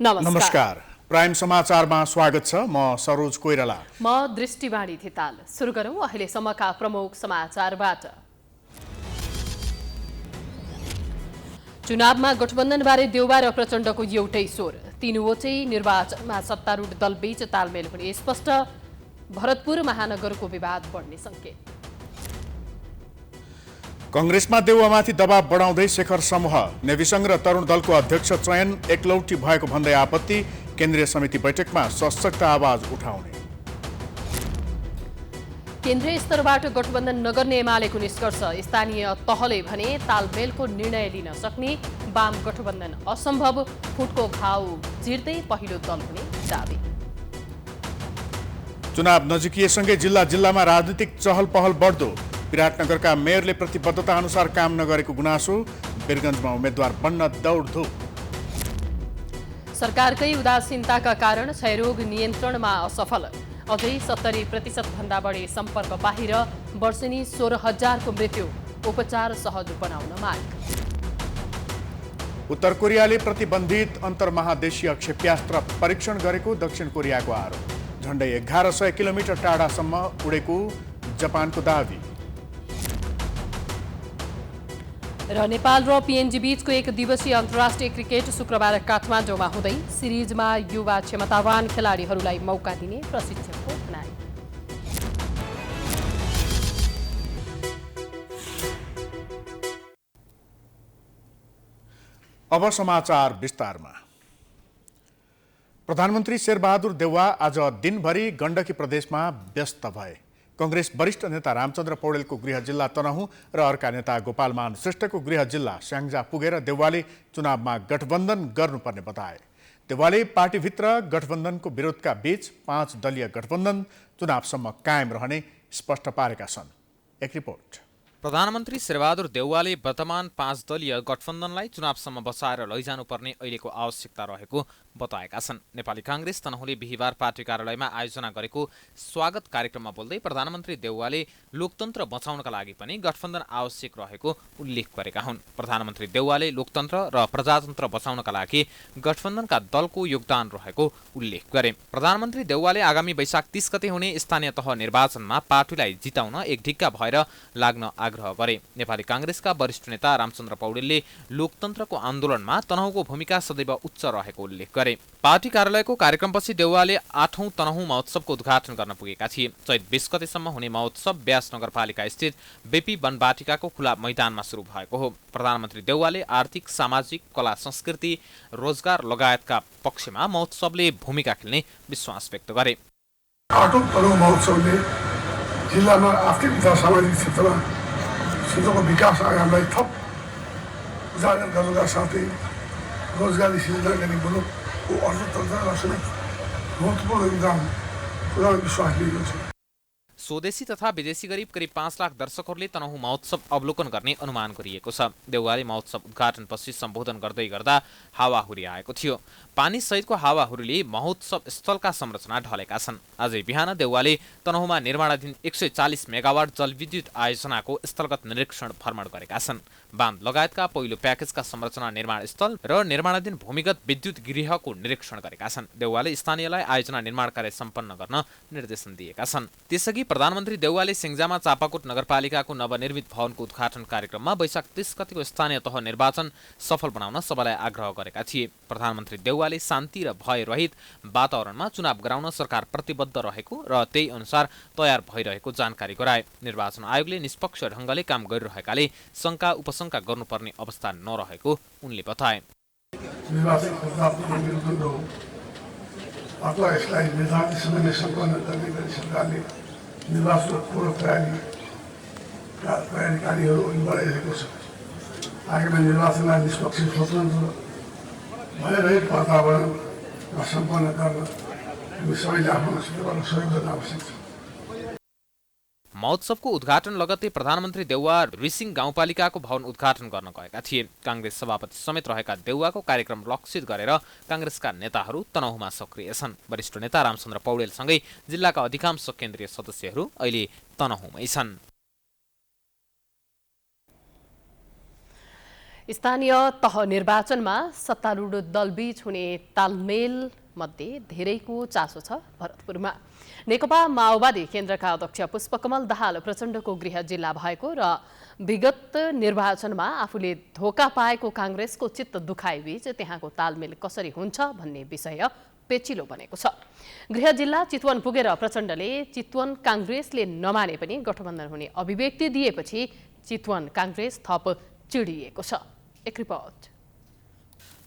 नमस्कार। प्राइम समाचारमा स्वागत छ। म सरोज कोइराला। म दृष्टिवाणी थिताल। सुरु गरौँ अहिलेसम्मका प्रमुख समाचारबाट। चुनावमा गठबन्धनबारे देउबा र प्रचण्डको एउटै स्वर। तीनवटै निर्वाचनमा सत्तारूढ दलबीच तालमेल हुने स्पष्ट। भरतपुर महानगरको विवाद बढ्ने संकेत। कंग्रेसमा देउवामाथि दबाव बढाउँदै शेखर समूह। नेविसंघ र तरुण दलको अध्यक्ष चयन एकलौटी भएको भन्दै आपत्ति। केन्द्रीय समिति बैठकमा सशक्त आवाज उठाउने। केन्द्रीय स्तरबाट गठबन्धन नगर्ने एमालेको निष्कर्ष। स्थानीय तहले भने तालमेलको निर्णय लिन सक्ने। वाम गठबन्धन असम्भव। फुटको घाउ जिर्दै पहिलो दल हुने दावी। चुनाव नजिकिएसँगै जिल्ला जिल्लामा राजनीतिक चहल पहल बढ्दो। विराटनगरका मेयरले प्रतिबद्धता अनुसार काम नगरेको गुनासो। वीरगञ्जमा उम्मेद्वार बन्न दौडधुप। सरकारकै उदासीनताका कारण क्षयरोग नियन्त्रणमा असफल। अझै 70% भन्दा बढी सम्पर्क बाहिर। वर्षेनी 16,000 को मृत्यु। उपचार सहज बनाउन माग। उत्तर कोरियाले प्रतिबन्धित अन्तर्महादेशीय क्षेप्यास्त्र परीक्षण गरेको दक्षिण कोरियाको आरोप। झण्डै 1100 किलोमिटर टाढासम्म उडेको जापानको दावी। र नेपाल र पीएनजी बीचको एक दिवसीय अन्तर्राष्ट्रिय क्रिकेट शुक्रबार काठमाडौँमा हुँदै। सिरिजमा युवा क्षमतावान खेलाडीहरूलाई मौका दिने प्रशिक्षकको भनाइ। अब समाचार विस्तारमा। प्रधानमन्त्री शेरबहादुर देउवा आज दिनभरि गण्डकी प्रदेशमा व्यस्त भए। कंग्रेस वरिष्ठ नेता रामचन्द्र पौडेलको गृह जिल्ला तनहुँ र अर्का नेता गोपालमान श्रेष्ठको गृह जिल्ला स्याङ्जा पुगेर देउवाले चुनावमा गठबन्धन गर्नुपर्ने बताए। देउवाले पार्टीभित्र गठबन्धनको विरोधका बीच 5 दलीय गठबन्धन चुनावसम्म कायम रहने स्पष्ट पारेका छन्। एक रिपोर्ट। प्रधानमन्त्री शेरबहादुर देउवाले वर्तमान 5 दलीय गठबन्धनलाई चुनावसम्म बचाएर लैजानुपर्ने अहिलेको आवश्यकता रहेको बताएका छन्। नेपाली कांग्रेस तनहुँले बिहिबार पार्टी कार्यालयमा आयोजना गरेको स्वागत कार्यक्रममा बोल्दै प्रधानमन्त्री देउवाले लोकतन्त्र बचाउनका लागि पनि गठबन्धन आवश्यक रहेको उल्लेख गरेका हुन्। प्रधानमन्त्री देउवाले लोकतन्त्र र प्रजातन्त्र बचाउनका लागि गठबन्धनका दलको योगदान रहेको उल्लेख गरे। प्रधानमन्त्री देउवाले आगामी वैशाख 30 गते हुने स्थानीय तह निर्वाचनमा पार्टीलाई जिताउन एक ढिक्का भएर लाग्न आग्रह गरे। नेपाली कांग्रेसका वरिष्ठ नेता रामचन्द्र पौडेलले लोकतन्त्रको आन्दोलनमा तनहुँको भूमिका सदैव उच्च रहेको उल्लेख गरे। पार्टी कार्यालयको कार्यक्रमपछि देउवाले 8औं तनहुँ महोत्सवको उद्घाटन गर्न पुगेका थिए। चैत 20 गतेसम्म हुने महोत्सव ब्यास नगरपालिका स्थित बेपी वनवाटिकाको खुला मैदानमा सुरु भएको हो। प्रधानमन्त्री देउवाले आर्थिक, सामाजिक, कला संस्कृति, रोजगार लगायतका पक्षमा महोत्सवले भूमिका खेल्ने विश्वास व्यक्त गरे। 8औं तनहुँ महोत्सवले जिल्लामा आर्थिक तथा सामाजिक क्षेत्रको विकास आयामलाई थप उजागर गर्नका साथै रोजगारी सृजना गर्ने मुलुकको अर्थतन्त्रलाई समेत महत्त्वपूर्ण योगदान पुर्याउने विश्वास लिएको छ। स्वदेशी तथा विदेशी गरी करिब 5 लाख दर्शकहरूले तनहुँ महोत्सव अवलोकन गर्ने अनुमान गरिएको छ। देउवाले महोत्सव उद्घाटनपछि सम्बोधन गर्दै गर्दा हावाहुरी आएको थियो। पानी सहितको हावाहुरीले महोत्सव स्थलका संरचना ढलेका छन्। आजै बिहान देउवाले तनहुँमा निर्माणाधीन 140 मेगावाट जलविद्युत आयोजनाको स्थलगत निरीक्षण भ्रमण गरेका छन्। बाँध लगायतका पहिलो प्याकेजका संरचना निर्माण स्थल र निर्माणाधीन भूमिगत विद्युत गृहको निरीक्षण गरेका छन्। देउवाले स्थानीयलाई आयोजना निर्माण कार्य सम्पन्न गर्न निर्देशन दिएका छन्। त्यसअघि प्रधानमन्त्री देउवाले सिङ्जामा चापाकोट नगरपालिकाको नवनिर्मित भवनको उद्घाटन कार्यक्रममा वैशाख 30 गतिको स्थानीय तह निर्वाचन सफल बनाउन सबैलाई आग्रह गरेका थिए। प्रधानमन्त्री देउवाले शान्ति र भय रहित वातावरणमा चुनाव गराउन सरकार प्रतिबद्ध रहेको र त्यही अनुसार तयार भइरहेको जानकारी गराए। निर्वाचन आयोगले निष्पक्ष ढङ्गले काम गरिरहेकाले शङ्का उपशङ्का गर्नुपर्ने अवस्था नरहेको उनले बताए। निर्वाचनको पूर्व तयारीहरू अघि बढाइरहेको छ। आगामी निर्वाचनलाई निष्पक्ष, स्वतन्त्र, भयरहित वातावरणमा सम्पन्न गर्न हामी सबैले आफ्नो क्षेत्रबाट सहयोग गर्न आवश्यक छ। महोत्सवको उद्घाटन लगत्तै प्रधानमन्त्री देउवा रिसिङ गाउँपालिकाको भवन उद्घाटन गर्न गएका थिए। कांग्रेस सभापति समेत रहेका देउवाको कार्यक्रम लक्षित गरेर कांग्रेसका नेताहरू तनहुँमा सक्रिय छन्। वरिष्ठ नेता रामचन्द्र पौडेलसँगै जिल्लाका अधिकांश केन्द्रीय सदस्यहरू अहिले तनहुँमै छन्। स्थानीय तह निर्वाचनमा सत्तारूढ दलबीच हुने तालमेल मध्ये धेरैको चासो छ भरतपुरमा। नेकपा माओवादी केन्द्रका अध्यक्ष पुष्पकमल दाहाल प्रचण्डको गृह जिल्ला भएको र विगत निर्वाचनमा आफूले धोका पाएको काङ्ग्रेसको चित्त दुखाइबीच त्यहाँको तालमेल कसरी हुन्छ भन्ने विषय पेचिलो बनेको छ। गृह जिल्ला चितवन पुगेर प्रचण्डले चितवन काङ्ग्रेसले नमाने पनि गठबन्धन हुने अभिव्यक्ति दिएपछि चितवन काङ्ग्रेस थप चिडिएको छ। एक रिपोर्ट।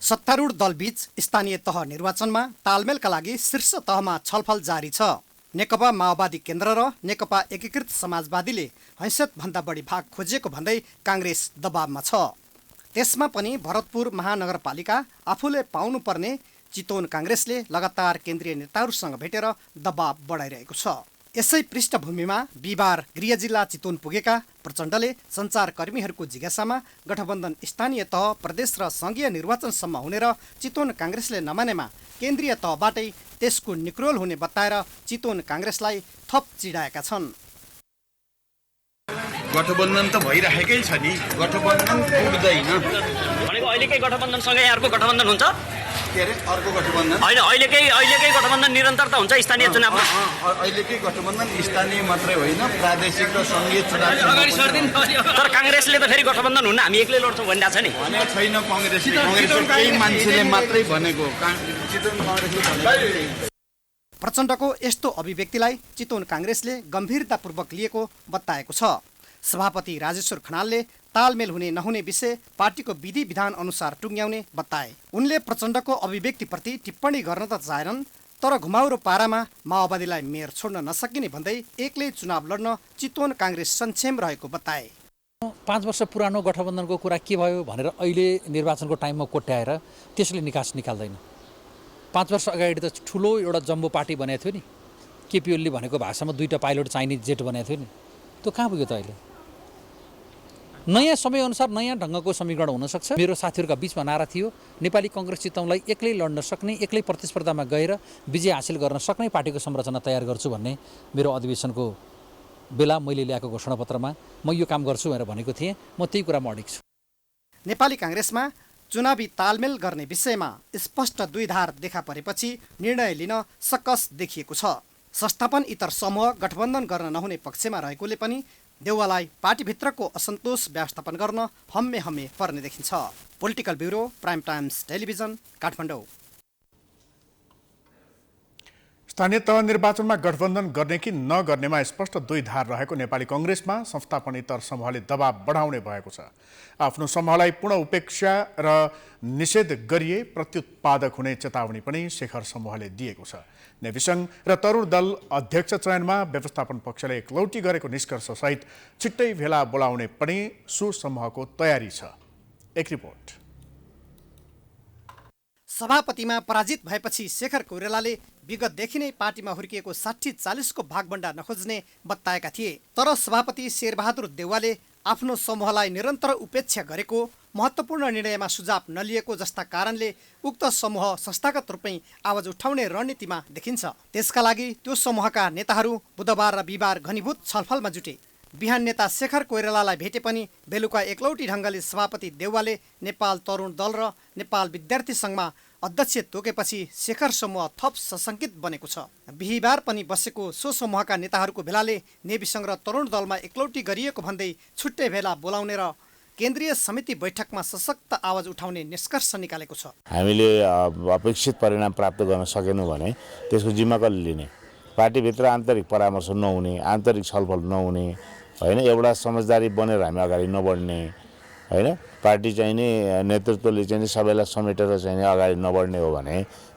सत्तारूढ दलबीच स्थानीय तह निर्वाचनमा तालमेलका लागि शीर्ष तहमा छलफल जारी छ। नेकपा माओवादी केन्द्र र नेकपा एकीकृत समाजवादीले हैसियतभन्दा बढी भाग खोजेको भन्दै काङ्ग्रेस दबावमा छ। त्यसमा पनि भरतपुर महानगरपालिका आफूले पाउनुपर्ने चितवन काङ्ग्रेसले लगातार केन्द्रीय नेताहरूसँग भेटेर दबाव बढाइरहेको छ। यसै पृष्ठभूमिमा बिहिबार गृह जिल्ला चितवन पुगेका प्रचण्डले सञ्चारकर्मीहरूको जिज्ञासामा गठबन्धन स्थानीय तह प्रदेश र सङ्घीय निर्वाचनसम्म हुने र चितवन काङ्ग्रेसले नमानेमा केन्द्रीय तहबाटै त्यसको निक्रोल हुने बताएर चितवन काङ्ग्रेसलाई थप चिडाएका छन्। गठबन्धन त भइरहेकै छ नि, गठबन्धन टुट्दैन भनेको अहिलेकै गठबन्धनसँगै अर्को गठबन्धन हुन्छ के अरे अर्को गठबन्धन होइन, अहिलेकै गठबन्धन निरन्तरता हुन्छ स्थानीय चुनावमा। अहिलेकै गठबन्धन स्थानीय मात्रै होइन प्रादेशिक र सङ्घीय चुनाव तर काङ्ग्रेसले त फेरि गठबन्धन हुन्न हामी एक्लै लड्छौँ भनिरहेको छ नि। भनेको छैन काङ्ग्रेसले, केही मान्छेले मात्रै भनेको चितवन काङ्ग्रेसले। प्रचण्डको यस्तो अभिव्यक्तिलाई चितवन काङ्ग्रेसले गम्भीरतापूर्वक लिएको बताएको छ। सभापति राजेश्वर खनालले तालमेल हुने नहुने विषय पार्टीको विधि विधान अनुसार टुङ्ग्याउने बताए। उनले प्रचण्डको अभिव्यक्तिप्रति टिप्पणी गर्न त चाहेनन्, तर घुमाउरो पारामा माओवादीलाई मेयर छोड्न नसकिने भन्दै एक्लै चुनाव लड्न चितवन काङ्ग्रेस सक्षम रहेको बताए। 5 वर्ष पुरानो गठबन्धनको कुरा के भयो भनेर अहिले निर्वाचनको टाइममा कोट्याएर त्यसले निकास निकाल्दैन। 5 वर्ष अगाडि त ठुलो एउटा जम्बो पार्टी बनेको थियो नि, केपी ओलीले भनेको भाषामा 2टा पाइलट चाइनिज जेट बनेको थियो नि, त्यो कहाँ पुग्यो त अहिले? नयाँ समयअनुसार नयाँ ढङ्गको समीकरण हुनसक्छ। मेरो साथीहरूका बिचमा नारा थियो नेपाली कङ्ग्रेस चितवनलाई एक्लै लड्न सक्ने, एक्लै प्रतिस्पर्धामा गएर विजय हासिल गर्न सक्ने पार्टीको संरचना तयार गर्छु भन्ने मेरो अधिवेशनको बेला मैले ल्याएको घोषणापत्रमा म यो काम गर्छु भनेर भनेको थिएँ। म त्यही कुरामा अडिग छु। नेपाली काङ्ग्रेसमा चुनावी तालमेल गर्ने विषयमा स्पष्ट द्विधार देखा परेपछि निर्णय लिन सकस देखिएको छ। संस्थापन इतर समूह गठबन्धन गर्न नहुने पक्षमा रहेकोले पनि देउवालाई पार्टीभित्रको असन्तोष व्यवस्थापन गर्न हम्मे पर्ने देखिन्छ। Political bureau, prime times television, Kathmandu. स्थानीय तह निर्वाचनमा गठबन्धन गर्ने कि नगर्नेमा स्पष्ट दुई धार रहेको नेपाली कङ्ग्रेसमा संस्थापनेतर समूहले दबाव बढाउने भएको छ। आफ्नो समूहलाई पूर्ण उपेक्षा र निषेध गरिए प्रत्युत्पादक हुने चेतावनी पनि शेखर समूहले दिएको छ। नेविसङ्घ र तरुण दल अध्यक्ष चयनमा व्यवस्थापन पक्षले एकलौटी गरेको निष्कर्षसहित छिट्टै भेला बोलाउने पनि सो समूहको तयारी छ। एक रिपोर्ट। सभापतिमा पराजित भएपछि शेखर कोइरालाले विगतदेखि नै पार्टीमा हुर्किएको 60-40 को भागभण्डा नखोज्ने बताएका थिए। तर सभापति शेरबहादुर देउवाले आफ्नो समूहलाई निरन्तर उपेक्षा गरेको, महत्त्वपूर्ण निर्णयमा सुझाव नलिएको जस्ता कारणले उक्त समूह संस्थागत रूपमै आवाज उठाउने रणनीतिमा देखिन्छ। त्यसका लागि त्यो समूहका नेताहरू बुधबार र बिहिबार घनीभूत छलफलमा जुटे। बिहान नेता शेखर कोइरालालाई भेटे पनि बेलुका एकलौटी ढङ्गले सभापति देउवाले नेपाल तरुण दल र नेपाल विद्यार्थी सङ्घमा अध्यक्ष तोकेपछि शेखर समूह थप सशङ्कित बनेको छ। बिहिबार पनि बसेको सो समूहका नेताहरूको भेलाले नेविसङ्घ र तरुण दलमा एकलौटी गरिएको भन्दै छुट्टै भेला बोलाउने र केन्द्रीय समिति बैठकमा सशक्त आवाज उठाउने निष्कर्ष निकालेको छ। हामीले अपेक्षित परिणाम प्राप्त गर्न सकेनौँ भने त्यसको जिम्मा कसले लिने? पार्टीभित्र आन्तरिक परामर्श नहुने, आन्तरिक छलफल नहुने, होइन, एउटा समझदारी बनेर हामी अगाडि नबढ्ने, होइन, पार्टी चाहिँ नि नेतृत्वले चाहिँ सबैलाई समेटेर चाहिँ अगाडि नबढ्ने हो भने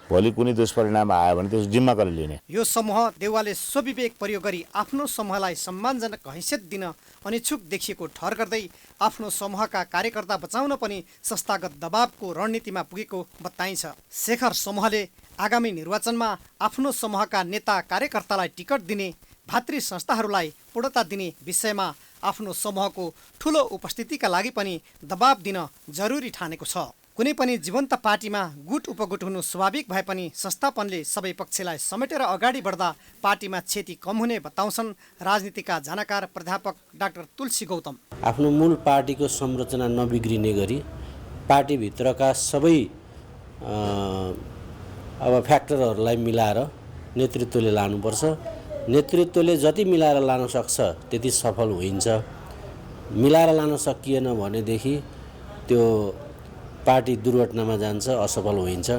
भोलि कुनै दुष्परिणाम आयो भने त्यसको जिम्मा कसले लिने? यो समूह देउवाले स्वविवेक प्रयोग गरी आफ्नो समूहलाई सम्मानजनक हैसियत दिन अनिच्छुक देखिएको ठहर गर्दै आफ्नो समूहका कार्यकर्ता बचाउन पनि संस्थागत दबावको रणनीतिमा पुगेको बताइन्छ। शेखर समूहले आगामी निर्वाचनमा आफ्नो समूहका नेता कार्यकर्तालाई टिकट दिने, भातृ संस्थाहरूलाई पूर्णता दिने विषयमा आफ्नो समूहको ठूलो उपस्थितिका लागि पनि दबाव दिन जरुरी ठानेको छ। कुनै पनि जीवन्त पार्टीमा गुट उपगुट हुनु स्वाभाविक भए पनि संस्थापनले सबै पक्षलाई समेटेर अगाडि बढ्दा पार्टीमा क्षति कम हुने बताउँछन् राजनीतिका जानकार प्राध्यापक डाक्टर तुलसी गौतम। आफ्नो मूल पार्टीको संरचना नबिग्रिने गरी पार्टीभित्रका सबै अब फ्याक्टरहरूलाई मिलाएर नेतृत्वले लानुपर्छ। नेतृत्वले जति मिलाएर लान सक्छ त्यति सफल हुन्छ। मिलाएर लान सकिएन भनेदेखि त्यो पार्टी दुर्घटनामा जान्छ, असफल हुन्छ।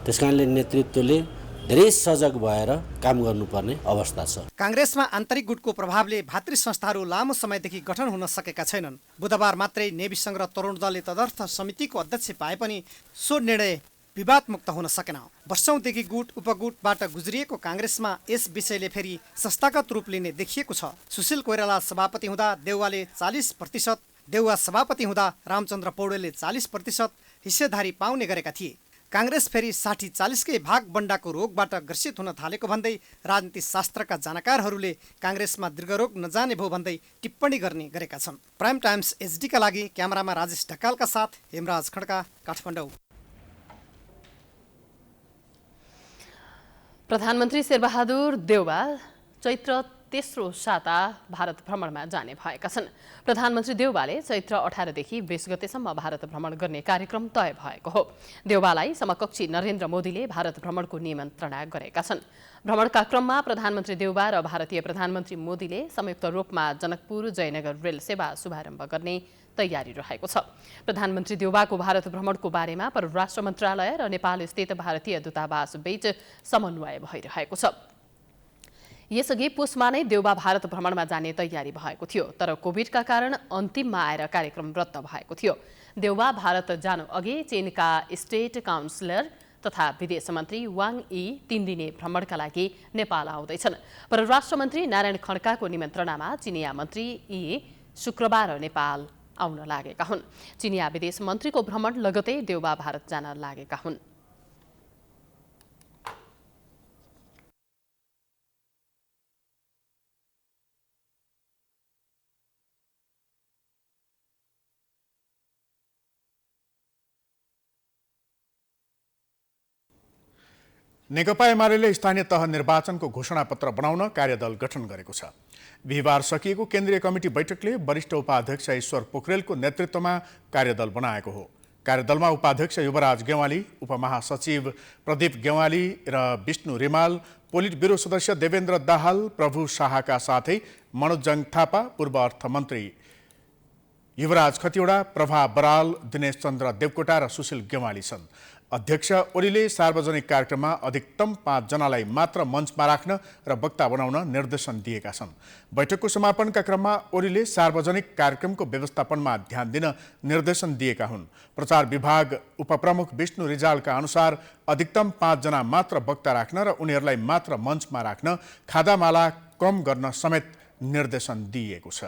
त्यसकारणले नेतृत्वले धेरै सजग भएर काम गर्नुपर्ने अवस्था छ। काङ्ग्रेसमा आन्तरिक गुटको प्रभावले भातृ संस्थाहरू लामो समयदेखि गठन हुन सकेका छैनन्। बुधबार मात्रै नेविसङ्घ र तरुण दलले तदर्थ समितिको अध्यक्ष पाए पनि सो निर्णय विवादमुक्त हुन सकेन। वर्षौंदेखि गुट उपगुटबाट गुज्रिएको काङ्ग्रेसमा यस विषयले फेरि संस्थागत रूप लिने देखिएको छ। सुशील कोइराला सभापति हुँदा देउवाले 40%, देउवा सभापति हुँदा रामचन्द्र पौडेलले 40% हिस्सेदारी पाउने गरेका थिए। काङ्ग्रेस फेरि 60-40कै भागबण्डाको रोगबाट ग्रसित हुन थालेको भन्दै राजनीति शास्त्रका जानकारहरूले काङ्ग्रेसमा दीर्घरोग नजाने भो भन्दै टिप्पणी गर्ने गरेका छन्। प्राइम टाइम्स एचडीका लागि क्यामेरामा राजेश ढकालका साथ हेमराज खड्का, काठमाडौँ। प्रधानमन्त्री शेरबहादुर देउवा चैत्र तेस्रो साता भारत भ्रमणमा जाने भएका छन्। प्रधानमन्त्री देउवाले चैत्र 18 देखि 20 गतेसम्म भारत भ्रमण गर्ने कार्यक्रम तय भएको हो। देउवालाई समकक्षी नरेन्द्र मोदीले भारत भ्रमणको निमन्त्रणा गरेका छन्। भ्रमणका क्रममा प्रधानमन्त्री देउवा र भारतीय प्रधानमन्त्री मोदीले संयुक्त रूपमा जनकपुर जयनगर रेल सेवा शुभारम्भ गर्ने तयारी रहेको छ। प्रधानमन्त्री देउवाको भारत भ्रमणको बारेमा परराष्ट्र मन्त्रालय र नेपाल स्थित भारतीय दूतावास बीच समन्वय भइरहेको छ। यसअघि पुसमा नै देउवा भारत भ्रमणमा जाने तयारी भएको थियो, तर कोभिडका कारण अन्तिममा आएर कार्यक्रम रद्द भएको थियो। देउवा भारत जानु अघि चीनका स्टेट काउन्सिलर तथा विदेश मन्त्री वाङ यी 3 दिने भ्रमणका लागि नेपाल आउँदैछन्। परराष्ट्र मन्त्री नारायण खड्काको निमन्त्रणामा चिनिया मन्त्री यी शुक्रबार नेपाल आउन लागेका हुन्। चिनिया विदेश मन्त्रीको भ्रमण लगतै देउवा भारत जान लागेका हुन्। नेकपा एमाले स्थानीय तह निर्वाचनको घोषणापत्र बनाउन कार्यदल गठन गरेको छ। बिहिबार सकिएको केन्द्रीय कमिटी बैठकले वरिष्ठ उपाध्यक्ष ईश्वर पोखरेलको नेतृत्वमा कार्यदल बनाएको हो। कार्यदलमा उपाध्यक्ष युवराज गेवाली, उपमहासचिव प्रदीप गेवाली र विष्णु रिमाल, पोलिट ब्युरो सदस्य देवेन्द्र दाहाल, प्रभु शाहका साथै मनोजङ थापा, पूर्व अर्थमन्त्री युवराज खतिवडा, प्रभा बराल, दिनेश चन्द्र देवकोटा र सुशील गेवाली छन्। अध्यक्ष ओलीले सार्वजनिक कार्यक्रममा अधिकतम 5 जनालाई मात्र मञ्चमा राख्न र वक्ता बनाउन निर्देशन दिएका छन्। बैठकको समापनका क्रममा ओलीले सार्वजनिक कार्यक्रमको व्यवस्थापनमा ध्यान दिन निर्देशन दिएका हुन्। प्रचार विभाग उपप्रमुख विष्णु रिजालका अनुसार अधिकतम 5 जना मात्र वक्ता राख्न र उनीहरूलाई मात्र मञ्चमा राख्न, खादामाला कम गर्न समेत निर्देशन दिइएको छ।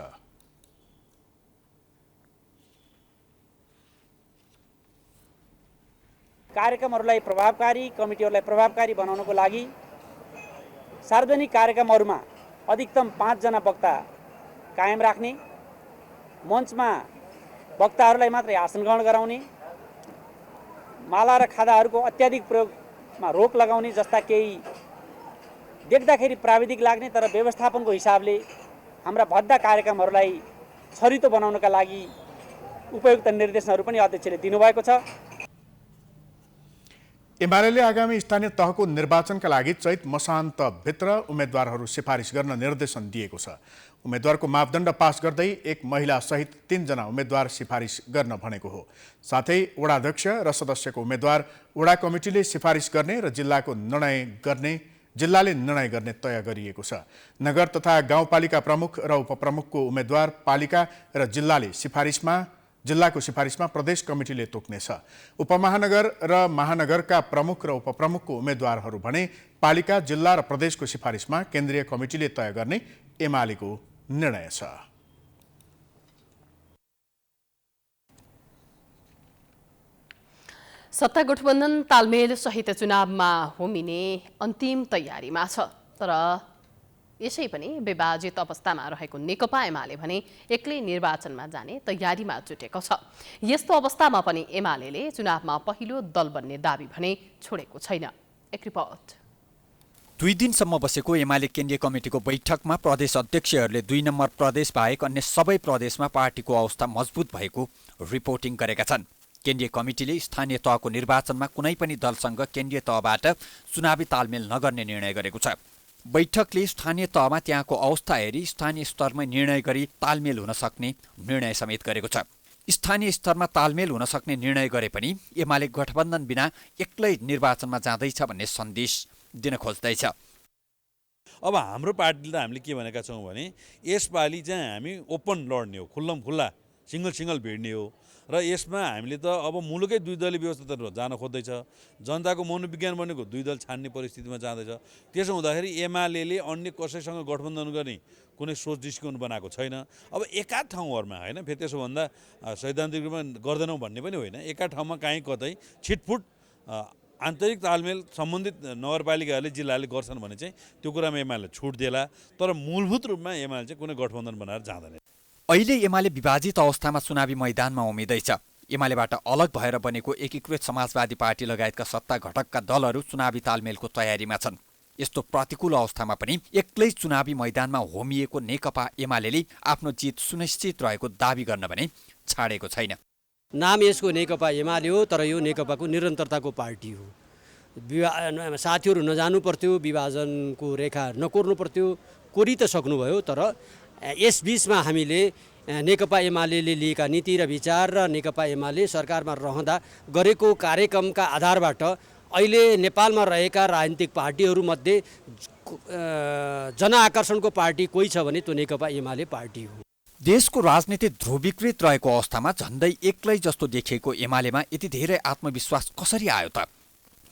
कार्यक्रमहरूलाई प्रभावकारी, कमिटीहरूलाई प्रभावकारी बनाउनको लागि सार्वजनिक कार्यक्रमहरूमा अधिकतम 5 जना वक्ता कायम राख्ने, मञ्चमा वक्ताहरूलाई मात्रै आसन ग्रहण गराउने, माला र खादाहरूको अत्याधिक प्रयोगमा रोक लगाउने जस्ता केही देख्दाखेरि प्राविधिक लाग्ने तर व्यवस्थापनको हिसाबले हाम्रा भद्दा कार्यक्रमहरूलाई छरितो बनाउनका लागि उपयुक्त निर्देशनहरू पनि अध्यक्षले दिनुभएको छ। एमाले आगामी स्थानीय तहको निर्वाचनका लागि चैत मसान्तभित्र उम्मेद्वारहरू सिफारिस गर्न निर्देशन दिएको छ। उम्मेद्वारको मापदण्ड पास गर्दै 1 महिला सहित 3 जना उम्मेद्वार सिफारिस गर्न भनेको हो। साथै वडाध्यक्ष र सदस्यको उम्मेद्वार वडा कमिटीले सिफारिस गर्ने र जिल्लाले निर्णय गर्ने तय गरिएको छ। नगर तथा गाउँपालिका प्रमुख र उपप्रमुखको उम्मेद्वार पालिका र जिल्लाको सिफारिसमा प्रदेश कमिटीले तोक्नेछ। उपमहानगर र महानगरका प्रमुख र उपप्रमुखको उम्मेद्वारहरू भने पालिका, जिल्ला र प्रदेशको सिफारिसमा केन्द्रीय कमिटीले तय गर्ने एमालेको निर्णय छ। सत्ता गठबन्धन तालमेल सहित चुनावमा होमिने अन्तिम तयारीमा छ, तर यसै पनि विभाजित अवस्थामा रहेको नेकपा एमाले भने एक्लै निर्वाचनमा जाने तयारीमा जुटेको छ। यस्तो अवस्थामा पनि एमाले चुनावमा पहिलो दल बन्ने दाबी भने छोडेको छैन। एक रिपोर्ट। 2 दिनसम्म बसेको एमाले केन्द्रीय कमिटीको बैठकमा प्रदेश अध्यक्षहरूले 2 नम्बर प्रदेश बाहेक अन्य सबै प्रदेशमा पार्टीको अवस्था मजबुत भएको रिपोर्टिङ गरेका छन्। केन्द्रीय कमिटीले स्थानीय तहको निर्वाचनमा कुनै पनि दलसँग केन्द्रीय तहबाट चुनावी तालमेल नगर्ने निर्णय गरेको छ। बैठकले स्थानीय तहमा त्यहाँको अवस्था हेरी स्थानीय स्तरमै निर्णय गरी तालमेल हुन सक्ने निर्णय समेत गरेको छ। स्थानीय स्तरमा तालमेल हुन सक्ने निर्णय गरे पनि एमाले गठबन्धन बिना एक्लै निर्वाचनमा जाँदैछ भन्ने सन्देश दिन खोज्दैछ। अब हाम्रो पार्टीले त हामीले के भनेका छौँ भने यसपालि चाहिँ हामी ओपन लड्ने हो, खुल्लम खुल्ला सिङ्गल भिड्ने हो र यसमा हामीले त अब मुलुकै दुई दलीय व्यवस्थातर्फ जान खोज्दैछ। जनताको मनोविज्ञान भनेको दुई दल छान्ने परिस्थितिमा जाँदैछ। त्यसो हुँदाखेरि एमाले अन्य कसैसँग गठबन्धन गर्ने कुनै सोच दृष्टिकोण बनाएको छैन। अब एका ठाउँहरूमा होइन, फेरि त्यसो भन्दा सैद्धान्तिक रूपमा गर्दैनौँ भन्ने पनि होइन, एका ठाउँमा काहीँ कतै छिटफुट आन्तरिक तालमेल सम्बन्धित नगरपालिकाहरूले जिल्लाले गर्छन् भने चाहिँ त्यो कुरामा एमाले छुट देला, तर मूलभूत रूपमा एमाले चाहिँ कुनै गठबन्धन बनाएर जाँदैन। अहिले एमाले विभाजित अवस्थामा चुनावी मैदानमा उम्मिँदैछ। एमालेबाट अलग भएर बनेको एकीकृत समाजवादी पार्टी लगायतका सत्ता घटकका दलहरू चुनावी तालमेलको तयारीमा छन्। यस्तो प्रतिकूल अवस्थामा पनि एक्लै चुनावी मैदानमा होमिएको नेकपा एमाले आफ्नो जित सुनिश्चित रहेको दावी गर्न भने छाडेको छैन। नाम यसको नेकपा एमाले हो, तर यो नेकपाको निरन्तरताको पार्टी हो। साथीहरू नजानु पर्थ्यो, विभाजनको रेखा नकोर्नु पर्थ्यो, कोरी त सक्नुभयो, तर यस बीचमा हामीले नेकपा एमाले लिएका नीति र विचार र नेकपा एमाले सरकारमा रहँदा गरेको कार्यक्रमका आधारबाट अहिले नेपालमा रहेका राजनीतिक पार्टीहरूमध्ये जनआकर्षणको पार्टी कोही छ भने त्यो नेकपा एमाले पार्टी हो। देशको राजनीति ध्रुवीकृत रहेको अवस्थामा झन्डै एक्लै जस्तो देखिएको एमालेमा यति धेरै आत्मविश्वास कसरी आयो त?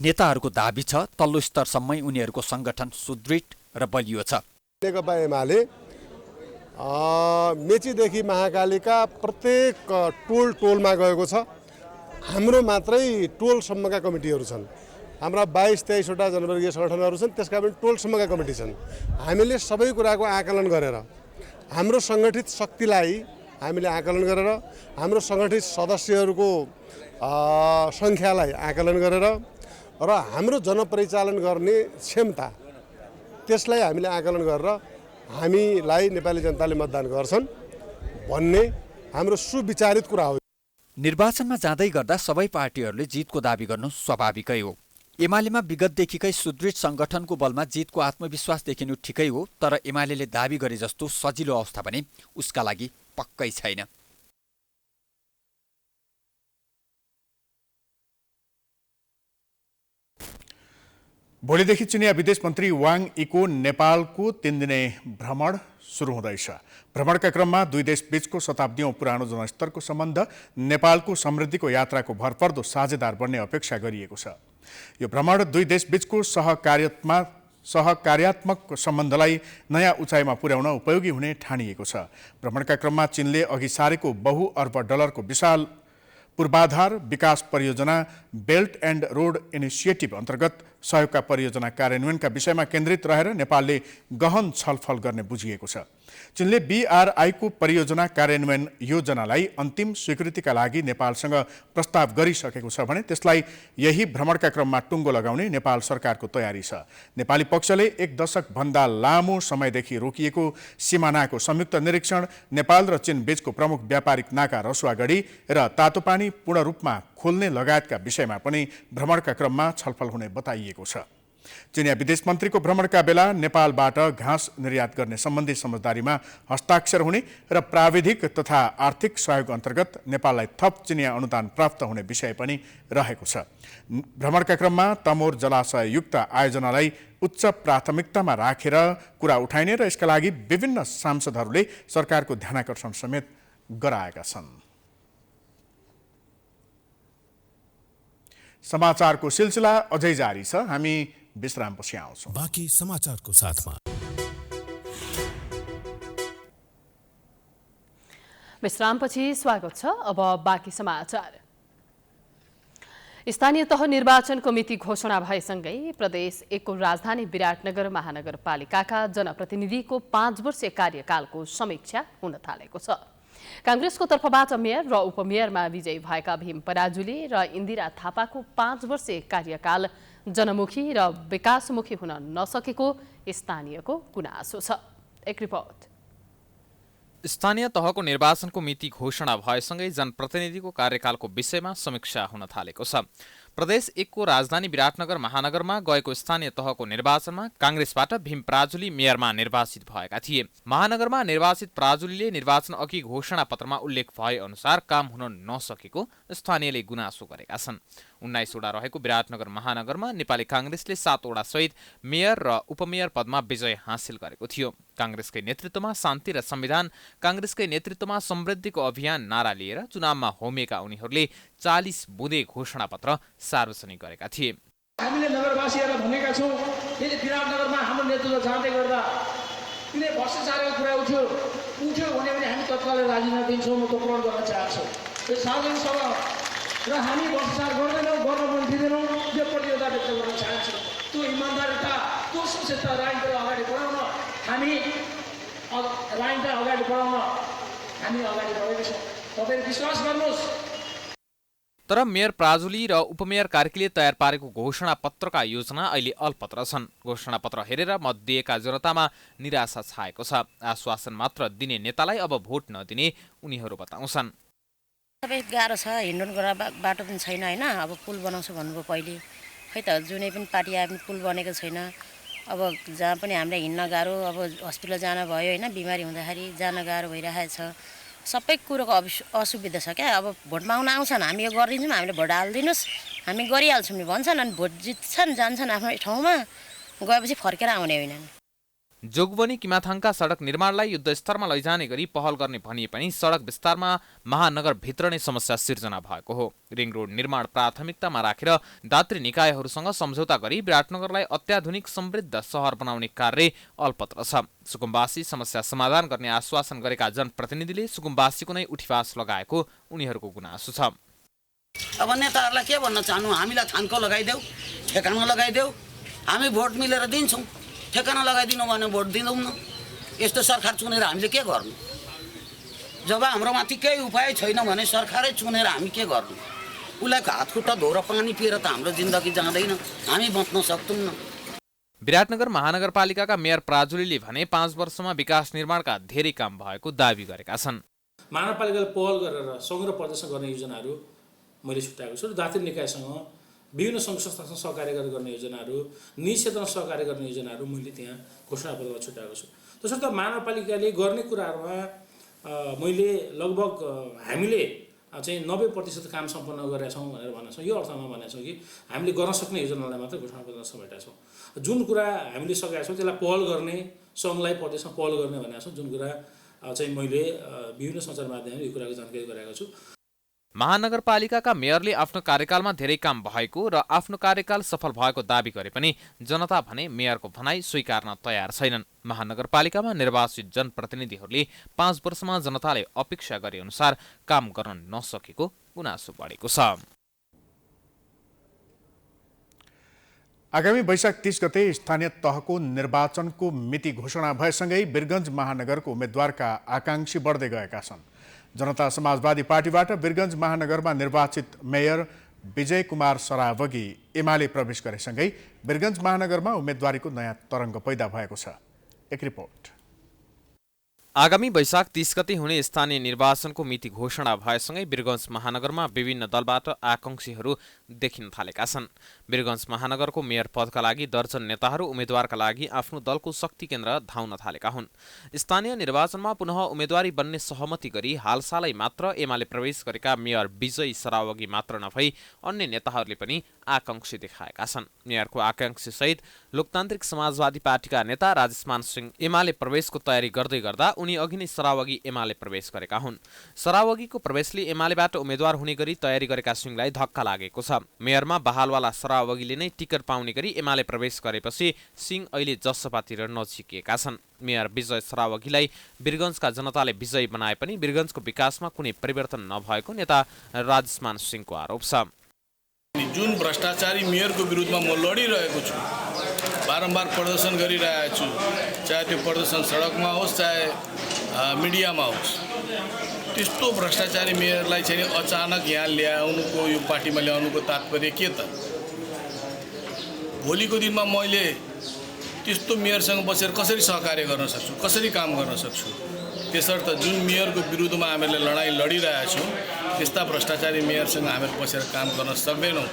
नेताहरूको दाबी छ तल्लो स्तरसम्मै उनीहरूको सङ्गठन सुदृढ र बलियो छ। नेकपा एमाले मेचीदेखि महाकालीका प्रत्येक टोलमा गएको छ। हाम्रो मात्रै टोलसम्मका कमिटीहरू छन्। हाम्रा 22-23वटा जनवर्गीय सङ्गठनहरू छन्, त्यसका पनि टोलसम्मका कमिटी छन्। हामीले सबै कुराको आकलन गरेर हाम्रो सङ्गठित शक्तिलाई हामीले आकलन गरेर हाम्रो सङ्गठित सदस्यहरूको सङ्ख्यालाई आकलन गरेर र हाम्रो जनपरिचालन गर्ने क्षमता त्यसलाई हामीले आकलन गरेर हामीलाई नेपाली जनताले मतदान गर्छन् भन्ने हाम्रो सुविचारित कुरा हो। निर्वाचनमा जाँदै गर्दा सबै पार्टीहरूले जितको दावी गर्नु स्वाभाविकै हो। एमालेमा विगतदेखिकै सुदृढ सङ्गठनको बलमा जितको आत्मविश्वास देखिनु ठिकै हो, तर एमाले दावी गरे जस्तो सजिलो अवस्था पनि उसका लागि पक्कै छैन। भोलिदेखि चिनिया विदेश मन्त्री वाङ यीको नेपालको 3 दिने भ्रमण सुरु हुँदैछ। भ्रमणका क्रममा दुई देश बीचको शताब्दीौं पुरानो जनस्तरको सम्बन्ध नेपालको समृद्धिको यात्राको भरपर्दो साझेदार बन्ने अपेक्षा गरिएको छ। यो भ्रमण दुई देश बीचको सहकार्यात्मक सम्बन्धलाई नयाँ उचाइमा पुर्याउन उपयोगी हुने ठानिएको छ। भ्रमणका क्रममा चीनले अघि सारेको बहु अर्ब डलरको विशाल पूर्वाधार विकास परियोजना बेल्ट एन्ड रोड इनिसिएटिभ अन्तर्गत सहयोगका परियोजना कार्यान्वयनका विषयमा केन्द्रित रहेर नेपालले गहन छलफल गर्ने बुझिएको छ। चीनले BRI-को परियोजना कार्यान्वयन योजनालाई अन्तिम स्वीकृतिका लागि नेपालसँग प्रस्ताव गरिसकेको छ भने त्यसलाई यही भ्रमणका क्रममा टुङ्गो लगाउने नेपाल सरकारको तयारी छ। नेपाली पक्षले 1 दशकभन्दा लामो समयदेखि रोकिएको सिमानाको संयुक्त निरीक्षण, नेपाल र चीन बीचको प्रमुख व्यापारिक नाका रसुवागढी र तातोपानी पूर्ण रूपमा खोल्ने लगायतका विषयमा पनि भ्रमणका क्रममा छलफल हुने बताइएको छ। चिनिया विदेश मन्त्रीको भ्रमणका बेला नेपालबाट घाँस निर्यात गर्ने सम्बन्धी समझदारीमा हस्ताक्षर हुने र प्राविधिक तथा आर्थिक सहयोग अन्तर्गत नेपाललाई थप चिनिया अनुदान प्राप्त हुने विषय पनि रहेको छ। भ्रमणका क्रममा तमोर जलाशययुक्त आयोजनालाई उच्च प्राथमिकतामा राखेर कुरा उठाइने र यसका लागि विभिन्न सांसदहरूले सरकारको ध्यानाकर्षण समेत गराएका छन्। समाचारको सिलसिला अझै जारी छ। हामी विश्रामपछि आउँछौँ। बाँकी समाचारको साथमा विश्रामपछि स्वागत छ। अब बाँकी समाचार। स्थानीय तह निर्वाचनको मिति घोषणा भएसँगै प्रदेश 1 को राजधानी विराटनगर महानगरपालिकाका जनप्रतिनिधिको 5 वर्षीय कार्यकालको समीक्षा हुन थालेको छ। कांग्रेसको तर्फबाट मेयर र उपमेयरमा विजयी भएका भीम पराजुली र इन्दिरा थापाको 5 वर्षीय कार्यकाल जनमुखी र विकासमुखी हुन नसकेको स्थानीयको गुनासो छ। एक रिपोर्ट। स्थानीय तहको निर्वाचनको मिति घोषणा भएसँगै जनप्रतिनिधिको कार्यकालको विषयमा समीक्षा हुन थालेको छ। प्रदेश 1 को राजधानी विराटनगर महानगरमा गएको स्थानीय तहको निर्वाचनमा काङ्ग्रेसबाट भीम प्राजुली मेयरमा निर्वाचित भएका थिए। महानगरमा निर्वाचित प्राजुलीले निर्वाचन अघि घोषणा पत्रमा उल्लेख भए अनुसार काम हुन नसकेको स्थानीयले गुनासो गरेका छन्। 19 वटा रहेको विराटनगर महानगरमा नेपाली काङ्ग्रेसले 7 वटा सहित मेयर र उपमेयर पदमा विजय हासिल गरेको थियो। काङ्ग्रेसकै नेतृत्वमा शान्ति र संविधान, काङ्ग्रेसकै नेतृत्वमा समृद्धिको अभियान नारा लिएर चुनावमा होमेका उनीहरूले 40 बुँदे घोषणापत्र सार्वजनिक गरेका थिए। हामीले नगरवासीहरूलाई भनेका छौँ, यदि विराटनगरमा हाम्रो नेतृत्व जाँदै गर्दा कुनै भ्रष्टाचारको कुरा उठ्यो भने पनि हामी तत्कालै राजीनामा दिन्छौँ, म त्यो पूरण गर्न चाहन्छु। यो सार्वजनिक सभा र हामी भ्रष्टाचार गर्दैनौँ, गर्न पनि दिँदैनौँ, यो प्रतिबद्धता व्यक्त गर्न चाहन्छु। त्यो इमान्दारिता, त्यो सुशीलता लाइनलाई अगाडि बढाउन हामी अगाडि बढेका छौँ। तपाईँ विश्वास गर्नुहोस्। तर मेयर प्राजुली र उपमेयर कार्कीले तयार पारेको घोषणा पत्रका योजना अहिले अल्पत्र छन्। घोषणा पत्र हेरेर मत दिएका जनतामा निराशा छाएको छ। आश्वासन मात्र दिने नेतालाई अब भोट नदिने उनीहरू बताउँछन्। सबै गाह्रो छ, हिँड्नु बाटो पनि छैन होइन। अब पुल बनाउँछु भन्नुभयो पहिले, खै त जुनै पनि पार्टी आए पनि पुल बनेको छैन। अब जहाँ पनि हामीलाई हिँड्न गाह्रो, अब हस्पिटल जान भयो होइन, बिमारी हुँदाखेरि जान गाह्रो भइरहेको छ। सबै कुरोको असुविधा छ क्या। अब भोट माग्न आउँछन्, हामी यो गरिदिन्छौँ, हामीले भोट हालिदिनुहोस्, हामी गरिहाल्छौँ नि भन्छन्, अनि भोट जित्छन्, जान्छन् आफ्नो ठाउँमा, गएपछि फर्केर आउने होइनन्। जोगबनी किमाथाङका सडक निर्माणलाई युद्धस्तरमा लैजाने गरी पहल गर्ने भनिए पनि सडक विस्तारमा महानगरभित्र नै समस्या सिर्जना भएको हो। रिङ रोड निर्माण प्राथमिकतामा राखेर दात्री निकायहरूसँग सम्झौता गरी विराटनगरलाई अत्याधुनिक समृद्ध सहर बनाउने कार्य अल्पत्र छ। सुकुम्बासी समस्या समाधान गर्ने आश्वासन गरेका जनप्रतिनिधिले सुकुम्बासीको नै उठिवास लगाएको उनीहरूको गुनासो छ। अब नेताहरूलाई के भन्न चाहनु, हामीलाई थान्को लगाइदेऊ, ठेकाना लगाइदेऊ, हामी भोट मिलेर दिन्छौँ, ठेकाना लगाइदिनु भने भोट दिँदैनौँ न। यस्तो सरकार चुनेर हामीले के गर्नु? जब हाम्रो माथि केही उपाय छैन भने सरकारै चुनेर हामी के गर्नु? उसलाई हात खुट्टा धोएर पानी पिएर त हाम्रो जिन्दगी जाँदैन, हामी बच्न सक्दैनौँ। विराटनगर महानगरपालिकाका मेयर प्राजुलीले भने 5 वर्षमा विकास निर्माणका धेरै काम भएको दावी गरेका छन्। महानगरपालिकाले पहल गरेर सङ्घ र प्रदेशसँग गर्ने योजनाहरू मैले छुट्याएको छु। दात्री निकायसँग विभिन्न सङ्घ संस्थासँग सहकार्य गर्ने योजनाहरू, निजी क्षेत्रमा सहकार्य गर्ने योजनाहरू मैले त्यहाँ घोषणापत्रमा छुट्याएको छु। त्यसर्थ महानगरपालिकाले गर्ने कुराहरूमा मैले लगभग हामीले चाहिँ 90% काम सम्पन्न गरेका छौँ भनेर भनेको छौँ। यो अर्थमा भनेको छौँ कि हामीले गर्न सक्ने योजनालाई मात्रै घोषणापत्रमा समेटेका छौँ। जुन कुरा हामीले सकेका छौँ त्यसलाई पहल गर्ने, सङ्घलाई प्रदेशमा पहल गर्ने भनेको छौँ। जुन कुरा चाहिँ मैले विभिन्न सञ्चार माध्यमले यो कुराको जानकारी गराएको छु। महानगरपालिकाका मेयरले आफ्नो कार्यकालमा धेरै काम भएको र आफ्नो कार्यकाल सफल भएको दावी गरे पनि जनता भने मेयरको भनाइ स्वीकार्न तयार छैनन्। महानगरपालिकामा निर्वाचित जनप्रतिनिधिहरूले 5 वर्षमा जनताले अपेक्षा गरे अनुसार काम गर्न नसकेको गुनासो बढेको छ। आगामी वैशाख 30 गते स्थानीय तहको निर्वाचनको मिति घोषणा भएसँगै वीरगञ्ज महानगरको उम्मेद्वारका आकांक्षी बढ्दै गएका छन्। जनता समाजवादी पार्टीबाट वीरगञ्ज महानगरमा निर्वाचित मेयर विजय कुमार सरावगी एमाले प्रवेश गरेसँगै वीरगञ्ज महानगरमा उम्मेदवारीको नयाँ तरङ्ग पैदा भएको छ। एक रिपोर्ट। आगामी वैशाख 30 गते हुने स्थानीय निर्वाचनको मिति घोषणा भएसँगै वीरगञ्ज महानगरमा विभिन्न दलबाट आकांक्षीहरू देखिन थालेका छन्। वीरगञ्ज महानगरको मेयर पदका लागि दर्जन नेताहरू उम्मेद्वारका लागि आफ्नो दलको शक्ति केन्द्र धाउन थालेका हुन्। स्थानीय निर्वाचनमा पुनः उम्मेदवारी बन्ने सहमति गरी हालसालै मात्र एमाले प्रवेश गरेका मेयर विजय सरावगी मात्र नभई अन्य नेताहरूले पनि आकांक्षी देखाएका छन्। मेयरको आकांक्षीसहित लोकतान्त्रिक समाजवादी पार्टीका नेता राजेशमान सिंह एमाले प्रवेशको तयारी गर्दै गर्दा उनी अघि नै सरावगी एमाले प्रवेश गरेका हुन्। सरावगीको प्रवेशले एमालेबाट उम्मेद्वार हुने गरी तयारी गरेका सिंहलाई धक्का लागेको छ। मेयरमा बहालवाला सरावगीले नै टिकट पाउने गरी एमाले प्रवेश गरेपछि सिंह अहिले जसपातिर नजिकिएका छन्। मेयर विजय सरावगीलाई वीरगञ्जका जनताले विजयी बनाए पनि वीरगञ्जको विकासमा कुनै परिवर्तन नभएको नेता राजेशमान सिंहको आरोप छ। जुन भ्रष्टाचारी मेयरको विरुद्धमा म लडिरहेको छु, बारम्बार प्रदर्शन गरिरहेको छु, चाहे त्यो प्रदर्शन सडकमा होस् चाहे मिडियामा होस्, त्यस्तो भ्रष्टाचारी मेयरलाई चाहिँ अचानक यहाँ ल्याउनुको, यो पार्टीमा ल्याउनुको तात्पर्य के त? भोलिको दिनमा मैले त्यस्तो मेयरसँग बसेर कसरी सहकार्य गर्न सक्छु, कसरी काम गर्न सक्छु? त्यसर्थ जुन मेयरको विरुद्धमा हामीहरूले लडाइँ लडिरहेका छौँ त्यस्ता भ्रष्टाचारी मेयरसँग हामीहरू बसेर काम गर्न सक्दैनौँ।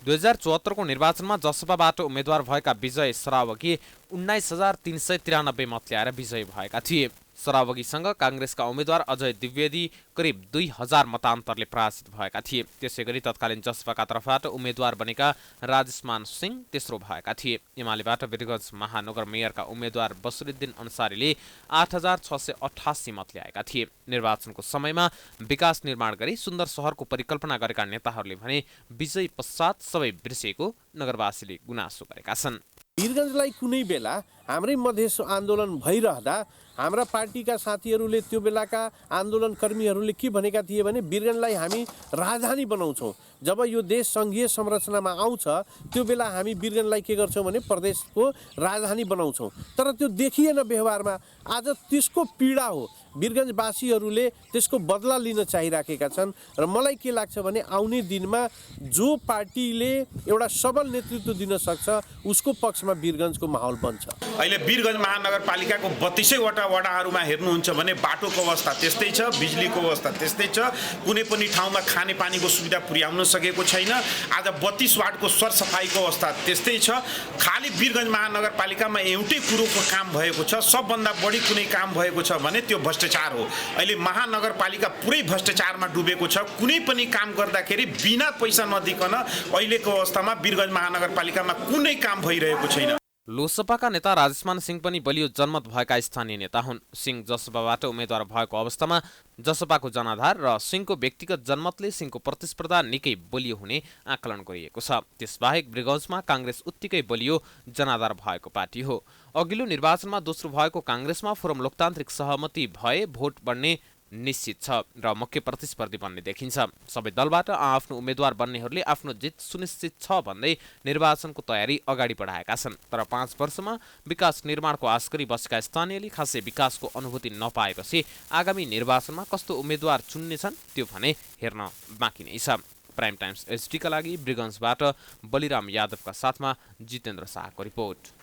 2074 को निर्वाचनमा जसपाबाट उम्मेद्वार भएका विजय सरावगी 19,393 मत ल्याएर विजयी भएका थिए। सरावगीसँग काङ्ग्रेसका उम्मेद्वार अजय द्विवेदी करिब 2,000 मतान्तरले पराजित भएका थिए। त्यसैगरी तत्कालीन जसपाका तर्फबाट उम्मेद्वार बनेका राजेशमान सिंह तेस्रो भएका थिए। एमालेबाट वीरगञ्ज महानगर मेयरका उम्मेद्वार बसरुद्दिन अन्सारीले 8,688 मत ल्याएका थिए। निर्वाचनको समयमा विकास निर्माण गरी सुन्दर सहरको परिकल्पना गरेका नेताहरूले भने विजय पश्चात सबै बिर्सिएको नगरवासीले गुनासो गरेका छन्। वीरगञ्जलाई कुनै बेला हाम्रै मधेस आन्दोलन भइरहँदा हाम्रा पार्टीका साथीहरूले त्यो बेलाका आन्दोलनकर्मीहरूले के भनेका थिए भने वीरगञ्जलाई हामी राजधानी बनाउँछौँ। जब यो देश सङ्घीय संरचनामा आउँछ त्यो बेला हामी वीरगञ्जलाई के गर्छौँ भने प्रदेशको राजधानी बनाउँछौँ। तर त्यो देखिएन व्यवहारमा। आज त्यसको पीडा हो। वीरगञ्जवासीहरूले त्यसको बदला लिन चाहिराखेका छन् र मलाई के लाग्छ भने आउने दिनमा जो पार्टीले एउटा सबल नेतृत्व दिन सक्छ उसको पक्षमा वीरगञ्जको माहौल बन्छ। अहिले वीरगञ्ज महानगरपालिकाको 32 वटा वडाहरूमा हेर्नुहुन्छ भने बाटोको अवस्था त्यस्तै छ, बिजुलीको अवस्था त्यस्तै छ, कुनै पनि ठाउँमा खाने पानीको सुविधा पुर्याउन सकेको छैन। आज 32 वार्डको सरसफाइको अवस्था त्यस्तै छ। खाली वीरगञ्ज महानगरपालिकामा एउटै कुरोको काम भएको छ, सबभन्दा बढी कुनै काम भएको छ भने त्यो भ्रष्टाचार हो। अहिले महानगरपालिका पुरै भ्रष्टाचारमा डुबेको छ। कुनै पनि काम गर्दाखेरि बिना पैसा नदिकन अहिलेको अवस्थामा वीरगञ्ज महानगरपालिकामा कुनै काम भइरहेको छैन। लोसपाका नेता राजेशमान सिंह पनि बलियो जनमत भएका स्थानीय नेता हुन्। सिंह जसपाबाट उम्मेद्वार भएको अवस्थामा जसपाको जनाधार र सिंहको व्यक्तिगत जनमतले सिंहको प्रतिस्पर्धा निकै बलियो हुने आकलन गरिएको छ। त्यसबाहेक वीरगञ्जमा काङ्ग्रेस उत्तिकै बलियो जनाधार भएको पार्टी हो। अघिल्लो निर्वाचनमा दोस्रो भएको काङ्ग्रेसमा फोरम लोकतान्त्रिक सहमति भए भोट बढ्ने निश्चित छ र मुख्य प्रतिस्पर्धी बन्ने देखिन्छ। सबै दलबाट आफ्नो उम्मेद्वार बन्नेहरूले आफ्नो जित सुनिश्चित छ भन्दै निर्वाचनको तयारी अगाडि बढाएका छन्। तर 5 वर्षमा विकास निर्माणको आश गरी बसेका स्थानीयले खासै विकासको अनुभूति नपाएपछि आगामी निर्वाचनमा कस्तो उम्मेद्वार चुन्नेछन् त्यो भने हेर्न बाँकी नै छ। प्राइम टाइम्स एचडीका लागि वीरगञ्जबाट बलिराम यादवका साथमा जितेन्द्र शाहको रिपोर्ट।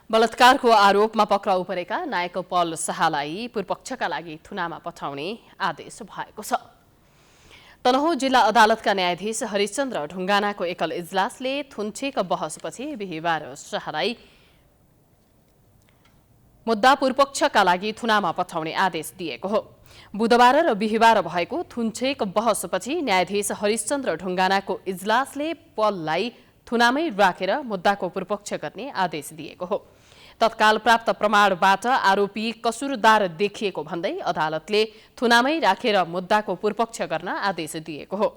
बलात्कारको आरोपमा पक्राउ परेका नायक पल शाहलाई पूर्वपक्षका लागि थुनामा पठाउने आदेश भएको छ। तनहुँ जिल्ला अदालतका न्यायाधीश हरिश्चन्द्र ढुङ्गानाको एकल इजलासले थुन्छेक बहसपछि बिहिबार शाहलाई मुद्दा पूर्वपक्षका लागि थुनामा पठाउने आदेश दिएको हो। बुधबार र बिहिबार भएको थुन्छेक बहसपछि न्यायाधीश हरिश्चन्द्र ढुङ्गानाको इजलासले पललाई थुनामै राखेर मुद्दाको पूर्वपक्ष गर्ने आदेश दिएको हो। तत्काल प्राप्त प्रमाणबाट आरोपी कसुरदार देखिएको भन्दै अदालतले थुनामै राखेर मुद्दाको पूर्वपक्ष गर्न आदेश दिएको हो।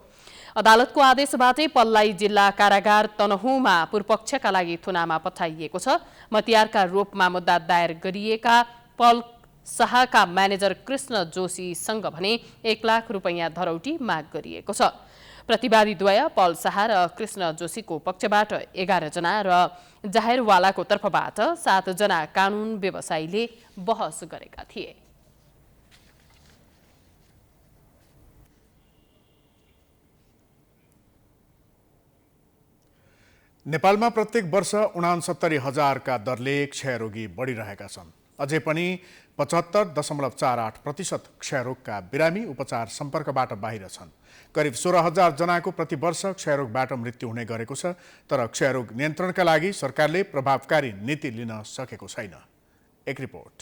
अदालतको आदेशबाटै पललाई जिल्ला कारागार तनहुँमा पूर्वपक्षका लागि थुनामा पठाइएको छ। मतियारका रूपमा मुद्दा दायर गरिएका पल शाहका म्यानेजर कृष्ण जोशीसँग भने 1 लाख रुपैयाँ धरौटी माग गरिएको छ। प्रतिवादीद्वय पल शाह र कृष्ण जोशीको पक्षबाट 11 जना र जाहेरवालाको तर्फबाट 7 जना कानुन व्यवसायीले बहस गरेका थिए। नेपालमा प्रत्येक वर्ष 69,000 दरले क्षयरोगी बढिरहेका छन्। अझै पनि 75.48% क्षयरोगका बिरामी उपचार सम्पर्कबाट बाहिर छन्। करिब 16,000 जनाको प्रतिवर्ष क्षयरोगबाट मृत्यु हुने गरेको छ। तर क्षयरोग नियन्त्रणका लागि सरकारले प्रभावकारी नीति लिन सकेको छैन। एक रिपोर्ट।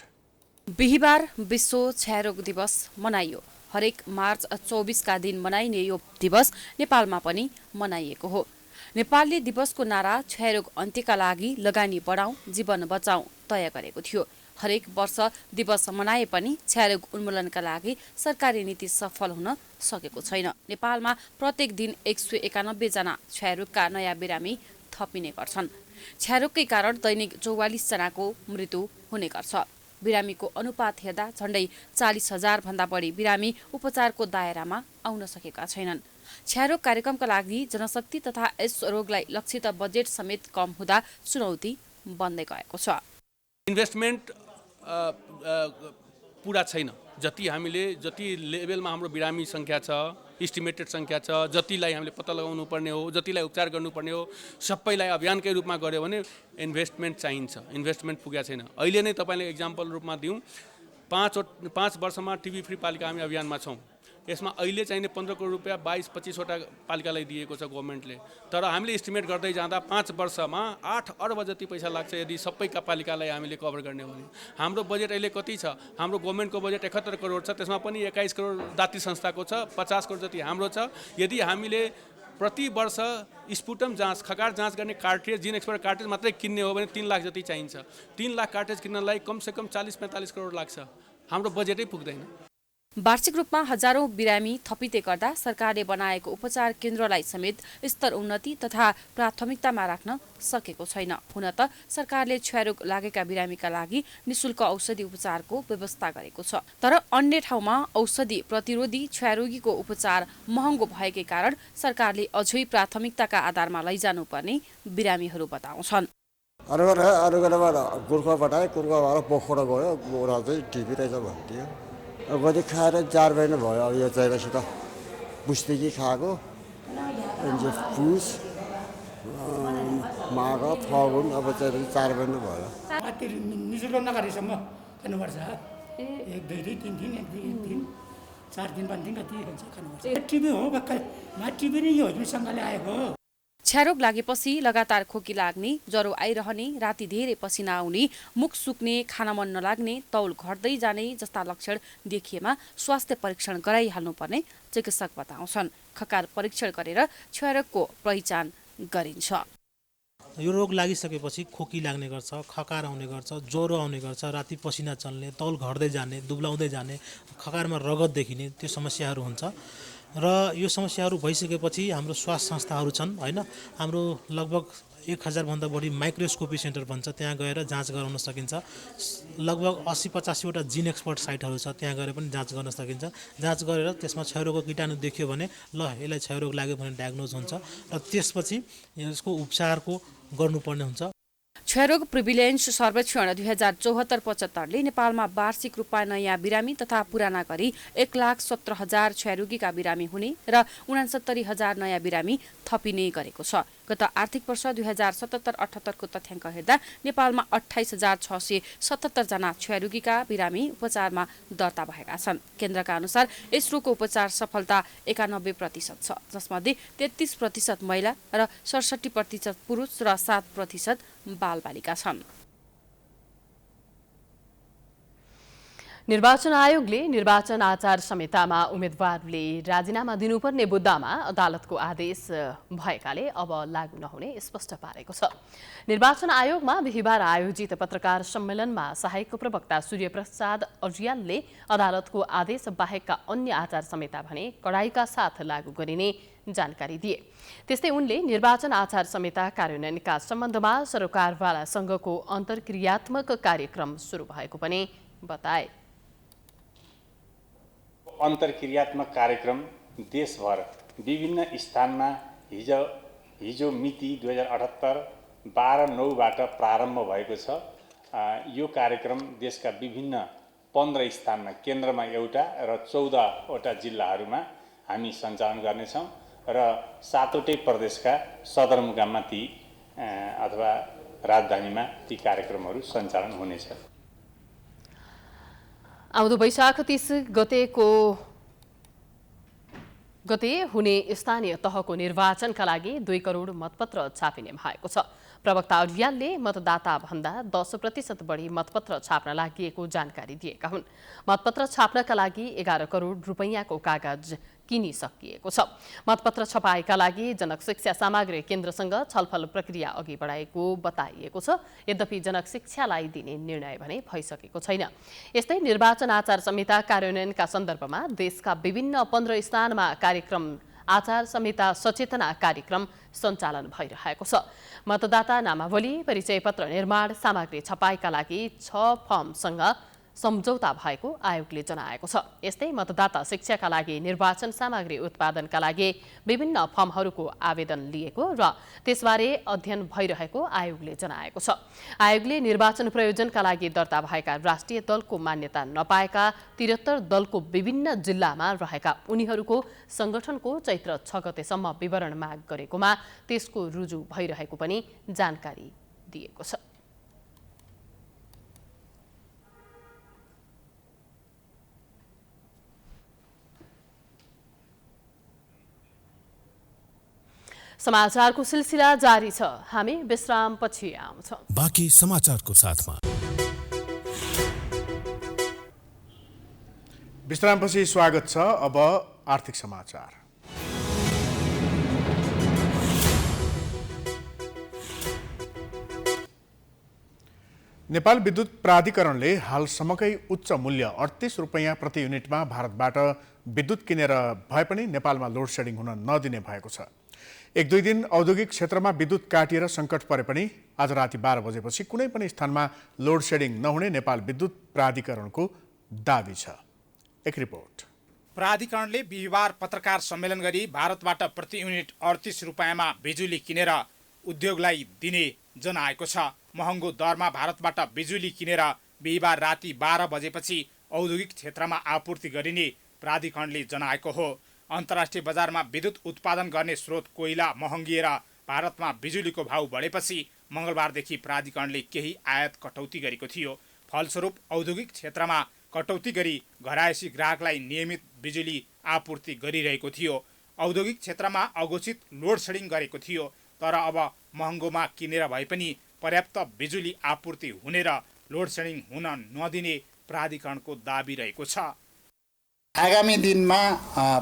बिहिबार विश्व क्षयरोग दिवस मनाइयो। हरेक मार्च 24 का दिन मनाइने यो दिवस नेपालमा पनि मनाइएको हो। नेपालले दिवसको नारा क्षयरोग अन्त्यका लागि लगानी बढाउँ जीवन बचाउँ तय गरेको थियो। हरेक वर्ष दिवस मनाए पनि क्षयरोग उन्मूलनका लागि सरकारी नीति सफल हुन सकेको छैन। नेपालमा प्रत्येक दिन 191 जना क्षयरोगका नयाँ बिरामी थपिने गर्छन्। क्षयरोगकै कारण दैनिक 44 जनाको मृत्यु हुने गर्छ। बिरामीको अनुपात हेर्दा झण्डै 40,000 भन्दा बढी बिरामी उपचारको दायरामा आउन सकेका छैनन्। क्षयरोग कार्यक्रमका लागि जनशक्ति तथा यस रोगलाई लक्षित बजेट समेत कम हुँदा चुनौती बन्दै गएको छ। इन्भेस्टमेन्ट पुरा छैन। जति लेभलमा हाम्रो बिरामी संख्या छ, इस्टिमेटेड संख्या छ, जतिलाई हामीले पत्ता लगाउनु पर्ने हो, जतिलाई उपचार गर्नुपर्ने हो, सबैलाई अभियानकै रूपमा गर्यो भने इन्भेस्टमेन्ट चाहिन्छ। इन्भेस्टमेन्ट पुगेको छैन। अहिले नै तपाईले एक्जाम्पल रूपमा दिउँ, पाँच वर्षमा टिभी फ्री पालिका हामी अभियानमा छौँ। यसमा अहिले चाहिने 15 करोड रुपियाँ 22-25वटा पालिकालाई दिएको छ गभर्मेन्टले। तर हामीले इस्टिमेट गर्दै जाँदा 5 वर्षमा 8 अर्ब जति पैसा लाग्छ यदि सबैका पालिकालाई हामीले कभर गर्ने हो भने। हाम्रो बजेट अहिले कति छ? हाम्रो गभर्मेन्टको बजेट 71 करोड छ, त्यसमा पनि 21 करोड दात्री संस्थाको छ, 50 करोड जति हाम्रो छ। यदि हामीले प्रति वर्ष स्पुटम जाँच, खकार जाँच गर्ने कार्ट्रिज, जिन एक्सपर्ट कार्ट्रिज मात्रै किन्ने हो भने 3 लाख जति चाहिन्छ। 3 लाख कार्ट्रिज किन्नलाई कमसेकम 40-45 करोड लाग्छ। हाम्रो बजेटै पुग्दैन। वार्षिक रूपमा हजारौं बिरामी थपिते गर्दा सरकारले बनाएको उपचार केन्द्रलाई समेत स्तर उन्नति तथा प्राथमिकतामा राख्न सकेको छैन। हुन त सरकारले क्षयरोग लागेका बिरामीका लागि निशुल्क औषधि उपचारको व्यवस्था गरेको छ, तर अन्य ठाउँमा औषधि प्रतिरोधी क्षयरोगीको उपचार महँगो भएकै कारण सरकारले अझै प्राथमिकताका आधारमा लैजानुपर्ने बिरामीहरू बताउँछन्। गुर्खाबाट पोखरा गयो, गोरा चाहिँ टिभी रहेछ भन्थ्यो। कति खाएर 4 महिना भयो। अब यो चाहिएपछि त पुस्तेकी खाएको, पुस माघ फागुन, अब चाहिँ 4 महिना भयो। निशुल्क नगरेसम्म खानुपर्छ। 1 2 3 दिन 1 दिन 4 दिन 5 दिन कति हुन्छ खानुपर्छ। टिभी हो भक्कै, टिभी नै यो सँगले आएको। क्षयरोग लागेपछि लगातार खोकी लाग्ने, ज्वरो आइरहने, राति धेरै पसिना आउने, मुख सुक्ने, खान मन नलाग्ने, तौल घट्दै जाने जस्ता लक्षण देखिएमा स्वास्थ्य परीक्षण गराइहाल्नुपर्ने चिकित्सक बताउँछन्। खकार परीक्षण गरेर क्षयरोगको पहिचान गरिन्छ। यो रोग लागिसकेपछि खोकी लाग्ने गर्छ, खकार आउने गर्छ, ज्वरो आउने गर्छ, राति पसिना चल्ने, तौल घट्दै जाने, दुब्लाउँदै जाने, खकारमा रगत देखिने, त्यो समस्याहरू हुन्छ। र यो समस्याहरू भइसकेपछि हाम्रो स्वास्थ्य संस्थाहरू छन् हैन, हाम्रो लगभग 1000 भन्दा बढी माइक्रोस्कोपी सेन्टर भन्छ, त्यहाँ गएर जाँच गराउन सकिन्छ। लगभग 80-85 वटा जिन एक्सपर्ट साइटहरू छ, त्यहाँ गएर पनि जाँच गर्न सकिन्छ। जाँच गरेर त्यसमा क्षयरोगको कीटाणु देखियो भने ल यसलाई क्षयरोग लाग्यो भने डायग्नोज हुन्छ र त्यसपछि यसको उपचारको गर्नुपर्ने हुन्छ। क्षयरोग प्रिभिलेन्स सर्वेक्षण 2074-75ले नेपालमा वार्षिक रूपमा नयाँ बिरामी तथा पुराना गरी 1,17,000 क्षयरोगीका बिरामी हुने र 69,000 नयाँ बिरामी थपिने गरेको छ। गत आर्थिक वर्ष 2077-78 को तथ्याङ्क हेर्दा नेपालमा 28,677 जना क्षयरोगीका बिरामी उपचारमा दर्ता भएका छन्। केन्द्रका अनुसार यस रोगको उपचार सफलता 91% छ, जसमध्ये 33% महिला र 67% पुरुष र 7% बालबालिका छन्। निर्वाचन आयोगले निर्वाचन आचार संहितामा उम्मेदवारले राजीनामा दिनुपर्ने मुद्दामा अदालतको आदेश भएकाले अब लागू नहुने स्पष्ट पारेको छ। निर्वाचन आयोगमा बिहिबार आयोजित पत्रकार सम्मेलनमा सहायक प्रवक्ता सूर्यप्रसाद अर्यालले अदालतको आदेश बाहेकका अन्य आचार संहिता भने कडाइका साथ लागू गरिने जानकारी दिए। त्यस्तै उनले निर्वाचन आचार संहिता कार्यान्वयनका सम्बन्धमा सरकारवाला संघको अन्तर्क्रियात्मक कार्यक्रम सुरु भएको पनि बताए। अन्तर्क्रियात्मक कार्यक्रम देशभर विभिन्न स्थानमा हिजो मिति 2078-12/9बाट प्रारम्भ भएको छ। यो कार्यक्रम देशका विभिन्न 15 स्थानमा, केन्द्रमा एउटा र 14वटा जिल्लाहरूमा हामी सञ्चालन गर्नेछौँ र 7वटै प्रदेशका सदरमुकाममा ती अथवा राजधानीमा ती कार्यक्रमहरू सञ्चालन हुनेछ। आउँदो वैशाख 30 गते हुने स्थानीय तहको निर्वाचनका लागि 2 करोड मतपत्र छापिने भएको छ। प्रवक्ता अर्यालले मतदाता भन्दा 10% बढी मतपत्र छाप्न लागि जानकारी दिएका हुन्। मतपत्र छाप्नका लागि 11 करोड रुपैयाँको कागज किनिसकिएको छ। मतपत्र छपाईका लागि जनक शिक्षा सामग्री केन्द्रसँग छलफल प्रक्रिया अघि बढाएको बताइएको छ। यद्यपि जनक शिक्षालाई दिने निर्णय भने भइसकेको छैन। यस्तै निर्वाचन आचार संहिता कार्यान्वयनका सन्दर्भमा देशका विभिन्न 15 स्थानमा आचार संहिता सचेतना कार्यक्रम सञ्चालन भइरहेको छ। मतदाता नामावली, परिचय पत्र निर्माण सामग्री छपाईका लागि 6 फर्मसँग सम्झौता भएको आयोगले जनाएको छ। यस्तै मतदाता शिक्षाका लागि निर्वाचन सामग्री उत्पादनका लागि विभिन्न फर्महरूको आवेदन लिएको र त्यसबारे अध्ययन भइरहेको आयोगले जनाएको छ। आयोगले निर्वाचन प्रयोजनका लागि दर्ता भएका राष्ट्रिय दलको मान्यता नपाएका 73 दलको विभिन्न जिल्लामा रहेका उनीहरूको संगठनको चैत्र 6 गतेसम्म विवरण माग गरेकोमा त्यसको रुजु भइरहेको पनि जानकारी दिएको छ। समाचारको सिलसिला जारी छ। हामी विश्रामपछि आउँछौँ। बाँकी समाचारको साथमा विश्रामपछि स्वागत छ। अब आर्थिक समाचार। नेपाल विद्युत प्राधिकरणले हालसम्मकै उच्च मूल्य 38 रुपैयाँ प्रति युनिटमा भारतबाट विद्युत किनेर भए पनि नेपालमा लोड सेडिङ हुन नदिने भएको छ। 1-2 दिन औद्योगिक क्षेत्रमा विद्युत काटिएर सङ्कट परे पनि आज राति 12 बजेपछि कुनै पनि स्थानमा लोड सेडिङ नहुने नेपाल विद्युत प्राधिकरणको दाबी छ। एक रिपोर्ट। प्राधिकरणले बिहिबार पत्रकार सम्मेलन गरी भारतबाट प्रति युनिट 38 रुपैयाँमा बिजुली किनेर उद्योगलाई दिने जनाएको छ। महँगो दरमा भारतबाट बिजुली किनेर बिहिबार राति 12 बजेपछि औद्योगिक क्षेत्रमा आपूर्ति गरिने प्राधिकरणले जनाएको हो। अन्तर्राष्ट्रिय बजारमा विद्युत उत्पादन गर्ने स्रोत कोइला महँगिएर भारतमा बिजुलीको भाउ बढेपछि मङ्गलबारदेखि प्राधिकरणले केही आयात कटौती गरेको थियो। फलस्वरूप औद्योगिक क्षेत्रमा कटौती गरी घरायसी ग्राहकलाई नियमित बिजुली आपूर्ति गरिरहेको थियो। औद्योगिक क्षेत्रमा अघोषित लोड सेडिङ गरेको थियो, तर अब महँगोमा किनेर भए पनि पर्याप्त बिजुली आपूर्ति हुने र लोड सेडिङ हुन नदिने प्राधिकरणको दाबी रहेको छ। आगामी दिनमा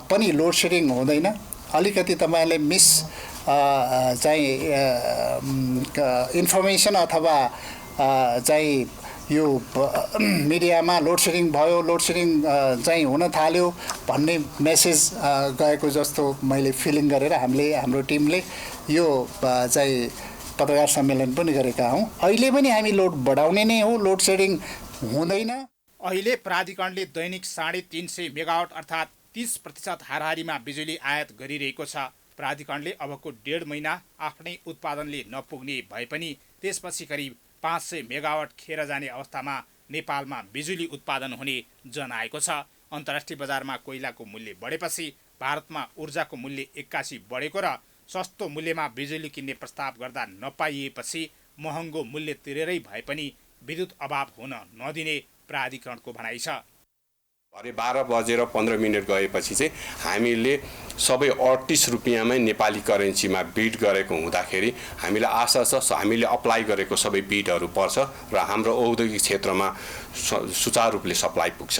पनि लोड सेडिङ हुँदैन। अलिकति तपाईँले चाहिँ इन्फर्मेसन अथवा चाहिँ यो मिडियामा लोड सेडिङ भयो, लोड सेडिङ चाहिँ हुन थाल्यो भन्ने मेसेज गएको जस्तो मैले फिलिङ गरेर हाम्रो टिमले यो चाहिँ पत्रकार सम्मेलन पनि गरेका हौँ। अहिले पनि हामी लोड बढाउने नै हो, लोड सेडिङ हुँदैन। अहिले प्राधिकरणले दैनिक 350 मेगावाट अर्थात् 30% हाराहारीमा बिजुली आयात गरिरहेको छ। प्राधिकरणले अबको 1.5 महिना आफ्नै उत्पादनले नपुग्ने भए पनि त्यसपछि करिब 500 मेगावाट खेर जाने अवस्थामा नेपालमा बिजुली उत्पादन हुने जनाएको छ। अन्तर्राष्ट्रिय बजारमा कोइलाको मूल्य बढेपछि भारतमा ऊर्जाको मूल्य 81 बढेको र सस्तो मूल्यमा बिजुली किन्ने प्रस्ताव गर्दा नपाइएपछि महँगो मूल्य तिरेरै भए पनि विद्युत अभाव हुन नदिने प्राधिकरणको भनाइ छ। भरे 12:15 गएपछि चाहिँ हामीले सबै 38 रुपियाँमै नेपाली करेन्सीमा बिड गरेको हुँदाखेरि हामीलाई आशा छ हामीले अप्लाई गरेको सबै बिडहरू पर्छ र हाम्रो औद्योगिक क्षेत्रमा सुचारू रूपले सप्लाई पुग्छ।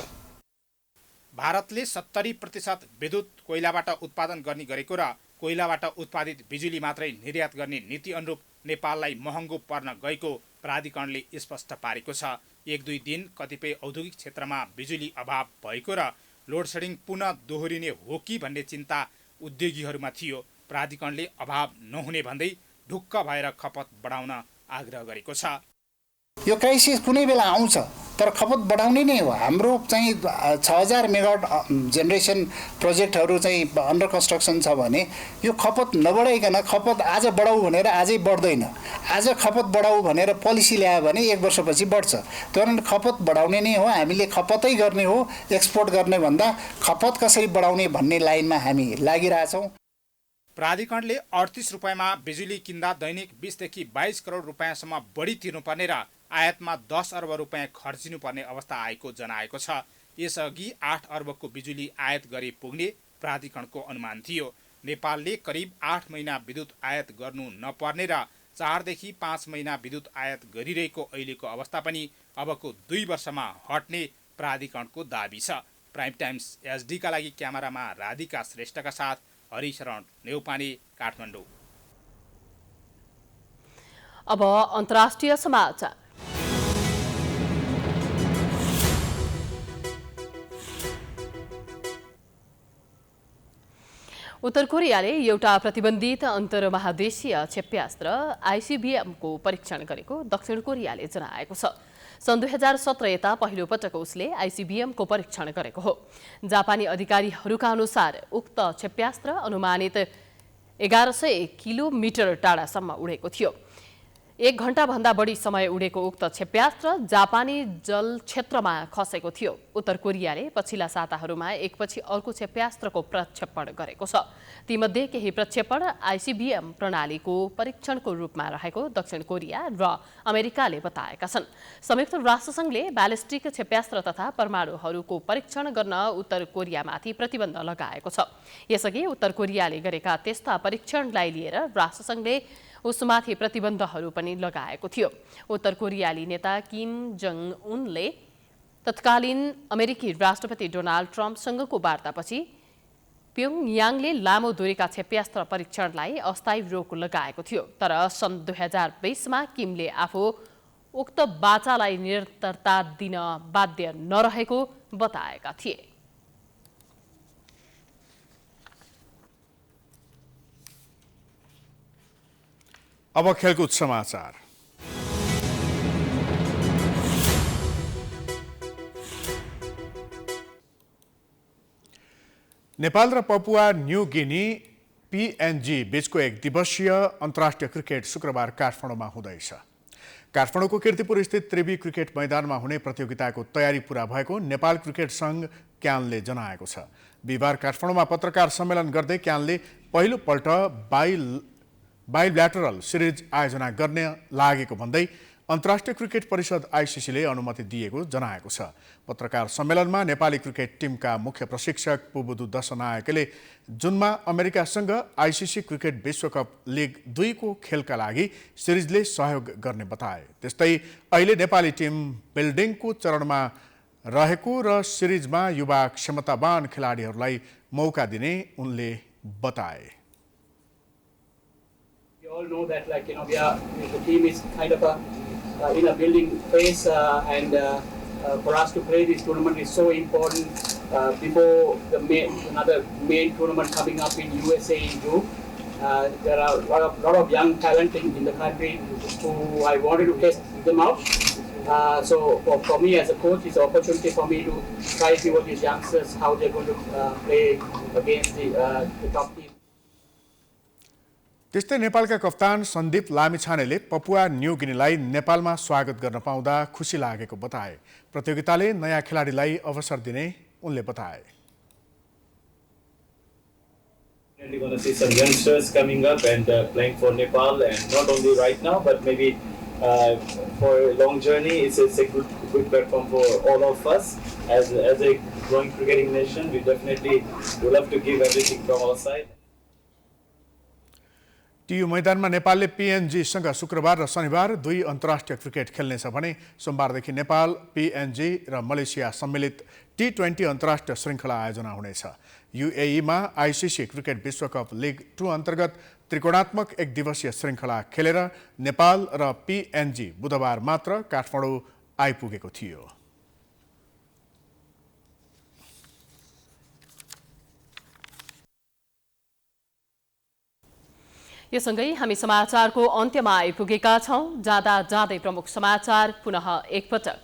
भारतले 70% विद्युत कोइलाबाट उत्पादन गर्ने गरेको र कोइलाबाट उत्पादित बिजुली मात्रै निर्यात गर्ने नीति अनुरूप नेपाललाई महँगो पर्न गएको प्राधिकरणले स्पष्ट पारेको छ। 1-2 दिन कतिपय औद्योगिक क्षेत्रमा बिजुली अभाव भएको र लोड सेडिङ पुनः दोहोरिने हो कि भन्ने चिन्ता उद्योगीहरूमा थियो। प्राधिकरणले अभाव नहुने भन्दै ढुक्क भएर खपत बढाउन आग्रह गरेको छ। यो क्राइसिस कुनै बेला आउँछ, तर खपत बढाउने नै हो। हाम्रो चाहिँ 6000 मेगावाट जेनेरेसन प्रोजेक्टहरू चाहिँ अन्डर कन्स्ट्रक्सन छ भने यो खपत नबढाइकन खपत आज बढाऊ भनेर आजै बढ्दैन। आज खपत बढाऊ भनेर पोलिसी ल्यायो भने 1 वर्षपछि बढ्छ। त्यही खपत बढाउने नै हो। हामीले खपतै गर्ने हो, एक्सपोर्ट गर्ने भन्दा खपत कसरी बढाउने भन्ने लाइनमा हामी लागिरहेछौँ। प्राधिकरणले 38 रुपियाँमा बिजुली किन्दा दैनिक 20 देखि 22 करोड रुपियाँसम्म बढी तिर्नुपर्ने र आयातमा 10 अर्ब रुपियाँ खर्चिनुपर्ने अवस्था आएको जनाएको छ। यसअघि 8 अर्बको बिजुली आयात गरी पुग्ने प्राधिकरणको अनुमान थियो। नेपालले करिब 8 महिना विद्युत आयात गर्नु नपर्ने र 4 देखि 5 महिना विद्युत आयात गरिरहेको अहिलेको अवस्था पनि अबको 2 वर्षमा हट्ने प्राधिकरणको दाबी छ। प्राइम टाइम्स एचडीका लागि क्यामेरामा राधिका श्रेष्ठका साथ हरिशरण नेउपाने, काठमाडौँ। अब अन्तर्राष्ट्रिय समाचार। उत्तर कोरियाले एउटा प्रतिबन्धित अन्तर्महादेशीय क्षेप्यास्त्र आइसिबिएमको परीक्षण गरेको दक्षिण कोरियाले जनाएको छ। सन् 2017 यता पहिलो पटक उसले आइसिबिएमको परीक्षण गरेको हो। जापानी अधिकारीहरूका अनुसार उक्त क्षेप्यास्त्र अनुमानित 1100 किलोमिटर टाढासम्म उडेको थियो। 1 घण्टाभन्दा बढी समय उडेको उक्त क्षेप्यास्त्र जापानी जल क्षेत्रमा खसेको थियो। उत्तर कोरियाले पछिल्ला साताहरूमा एकपछि अर्को क्षेप्यास्त्रको प्रक्षेपण गरेको छ। तीमध्ये केही प्रक्षेपण आइसिबिएम प्रणालीको परीक्षणको रूपमा रहेको दक्षिण कोरिया र अमेरिकाले बताएका छन्। संयुक्त राष्ट्रसङ्घले ब्यालिस्टिक क्षेप्यास्त्र तथा परमाणुहरूको परीक्षण गर्न उत्तर कोरियामाथि प्रतिबन्ध लगाएको छ। यसअघि उत्तर कोरियाले गरेका त्यस्ता परीक्षणलाई लिएर राष्ट्रसङ्घले उसमाथि प्रतिबन्धहरू पनि लगाएको थियो। उत्तर कोरियाली नेता किम जङ उनले तत्कालीन अमेरिकी राष्ट्रपति डोनाल्ड ट्रम्पसँगको वार्तापछि प्योङयाङले लामो दूरीका क्षेप्यास्त्र परीक्षणलाई अस्थायी रोक लगाएको थियो। तर सन् 2020मा किमले आफू उक्त बाचालाई निरन्तरता दिन बाध्य नरहेको बताएका थिए। अब खेलकुद समाचार। नेपाल र पपुवा न्यू गिनी PNG बीचको एक दिवसीय अन्तर्राष्ट्रिय क्रिकेट शुक्रबार काठमाडौँमा हुँदैछ। काठमाडौँको कीर्तिपुर स्थित त्रिवी क्रिकेट मैदानमा हुने प्रतियोगिताको तयारी पूरा भएको नेपाल क्रिकेट संघ क्यानले जनाएको छ। बिहिबार काठमाडौँमा पत्रकार सम्मेलन गर्दै क्यानले पहिलोपल्ट बाइल्याटरल सिरिज आयोजना गर्ने लागेको भन्दै अन्तर्राष्ट्रिय क्रिकेट परिषद ICCले अनुमति दिएको जनाएको छ। पत्रकार सम्मेलनमा नेपाली क्रिकेट टिमका मुख्य प्रशिक्षक पुबुदु दशनायकले जुनमा अमेरिकासँग ICC क्रिकेट विश्वकप लिग 2 को खेलका लागि सिरिजले सहयोग गर्ने बताए। त्यस्तै अहिले नेपाली टिम बिल्डिङको चरणमा रहेको र सिरिजमा युवा क्षमतावान खेलाडीहरूलाई मौका दिने उनले बताए। We all know that, like, the team is kind of in a building phase, and for us to play this tournament is so important before another main tournament coming up in USA in June. There are a lot of young talent in the country who I wanted to test them out. So for me as a coach, it's an opportunity for me to try to see what these youngsters, how they're going to play against the top team. त्यस्तै नेपालका कप्तान Sandeep लामिछानेले Papua new गिनीलाई नेपालमा स्वागत गर्न पाउँदा खुसी लागेको बताए। प्रतियोगिताले नयाँ खेलाडीलाई अवसर दिने उनले बताए। We're going to see some youngsters coming up and playing for Nepal, and not only right now, but maybe for a long journey. It's a good platform for all of us as a growing cricketing nation. We definitely would love to give everything from our side. TU मैदानमा नेपालले PNG-सँग शुक्रबार र शनिबार 2 अन्तर्राष्ट्रिय cricket खेल्नेछ भने सोमबारदेखि Nepal, PNG र Malaysia सम्मिलित T20 अन्तर्राष्ट्रिय श्रृङ्खला आयोजना हुनेछ। UAE-मा ICC क्रिकेट विश्वकप लिग 2 अन्तर्गत त्रिकोणात्मक एक दिवसीय श्रृङ्खला खेलेर नेपाल र PNG बुधबार मात्र काठमाडौँ आइपुगेको थियो। यससँगै हामी समाचारको अन्त्यमा आइपुगेका छौं। जाँदा जाँदै प्रमुख समाचार पुनः एकपटक।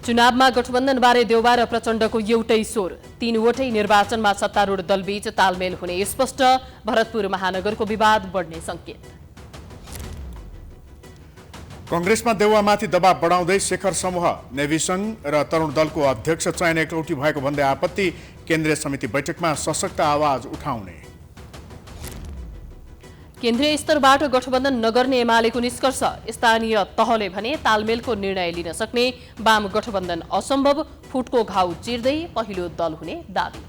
चुनावमा गठबन्धनबारे देउबा र प्रचण्डको एउटै स्वर। 3 वटै निर्वाचनमा सत्तारूढ दलबीच तालमेल हुने स्पष्ट। भरतपुर महानगरको विवाद बढ्ने संकेत। कांग्रेसमा देउवामाथि दबाव बढाउँदै शेखर समूह नेविसंघ र तरुण दलको अध्यक्ष चयन एकलौटी भएको भन्दै आपत्ति। केन्द्रीय समिति बैठकमा सशक्त आवाज उठाउने। केन्द्रीय स्तरबाट गठबन्धन नगर्ने एमालेको निष्कर्ष। स्थानीय तहले भने तालमेलको निर्णय लिन सक्ने वाम गठबन्धन असम्भव। फुटको घाउ चिर्दै पहिलो दल हुने दाबी।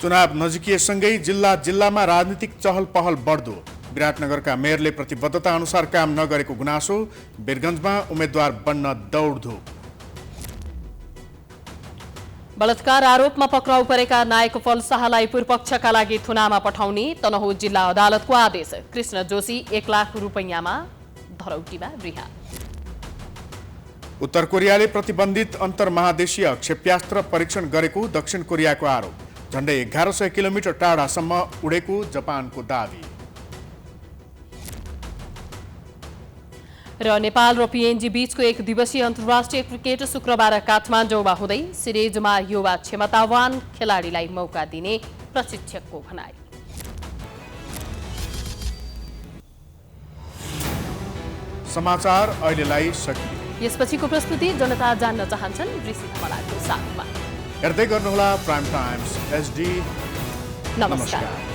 चुनाव नजिकिएसँगै जिल्लामा राजनीतिक चहल पहल बढ्दो। विराटनगरका मेयरले प्रतिबद्धता अनुसार काम नगरेको गुनासो। वीरगञ्जमा उम्मेद्वार बन्न दौडधुप। बलात्कार आरोपमा पक्राउ परेका नायक फल शाहलाई पूर्वपक्षका लागि थुनामा पठाउने तनहुँ जिल्ला अदालतको आदेश। कृष्ण जोशी 1 लाख रुपैयाँमा धरौटीमा रिहा। उत्तर कोरियाले प्रतिबन्धित अन्तर्महादेशीय क्षेप्यास्त्र परीक्षण गरेको दक्षिण कोरियाको आरोप। झण्डै 1100 किलोमिटर टाढासम्म उडेको जापानको दावी। र नेपाल र PNG बीचको एक दिवसीय अन्तर्राष्ट्रिय क्रिकेट शुक्रबार काठमाडौँमा हुँदै सिरिजमा युवा क्षमतावान खेलाडीलाई मौका दिने प्रशिक्षकको भनाई। समाचार अहिलेलाई सकियो। यसपछिको प्रस्तुति जनता जान्न चाहन्छन् ऋषि धमलाको साथमा। हेर्दै गर्नुहोला प्राइम टाइम्स एसडी। नमस्कार।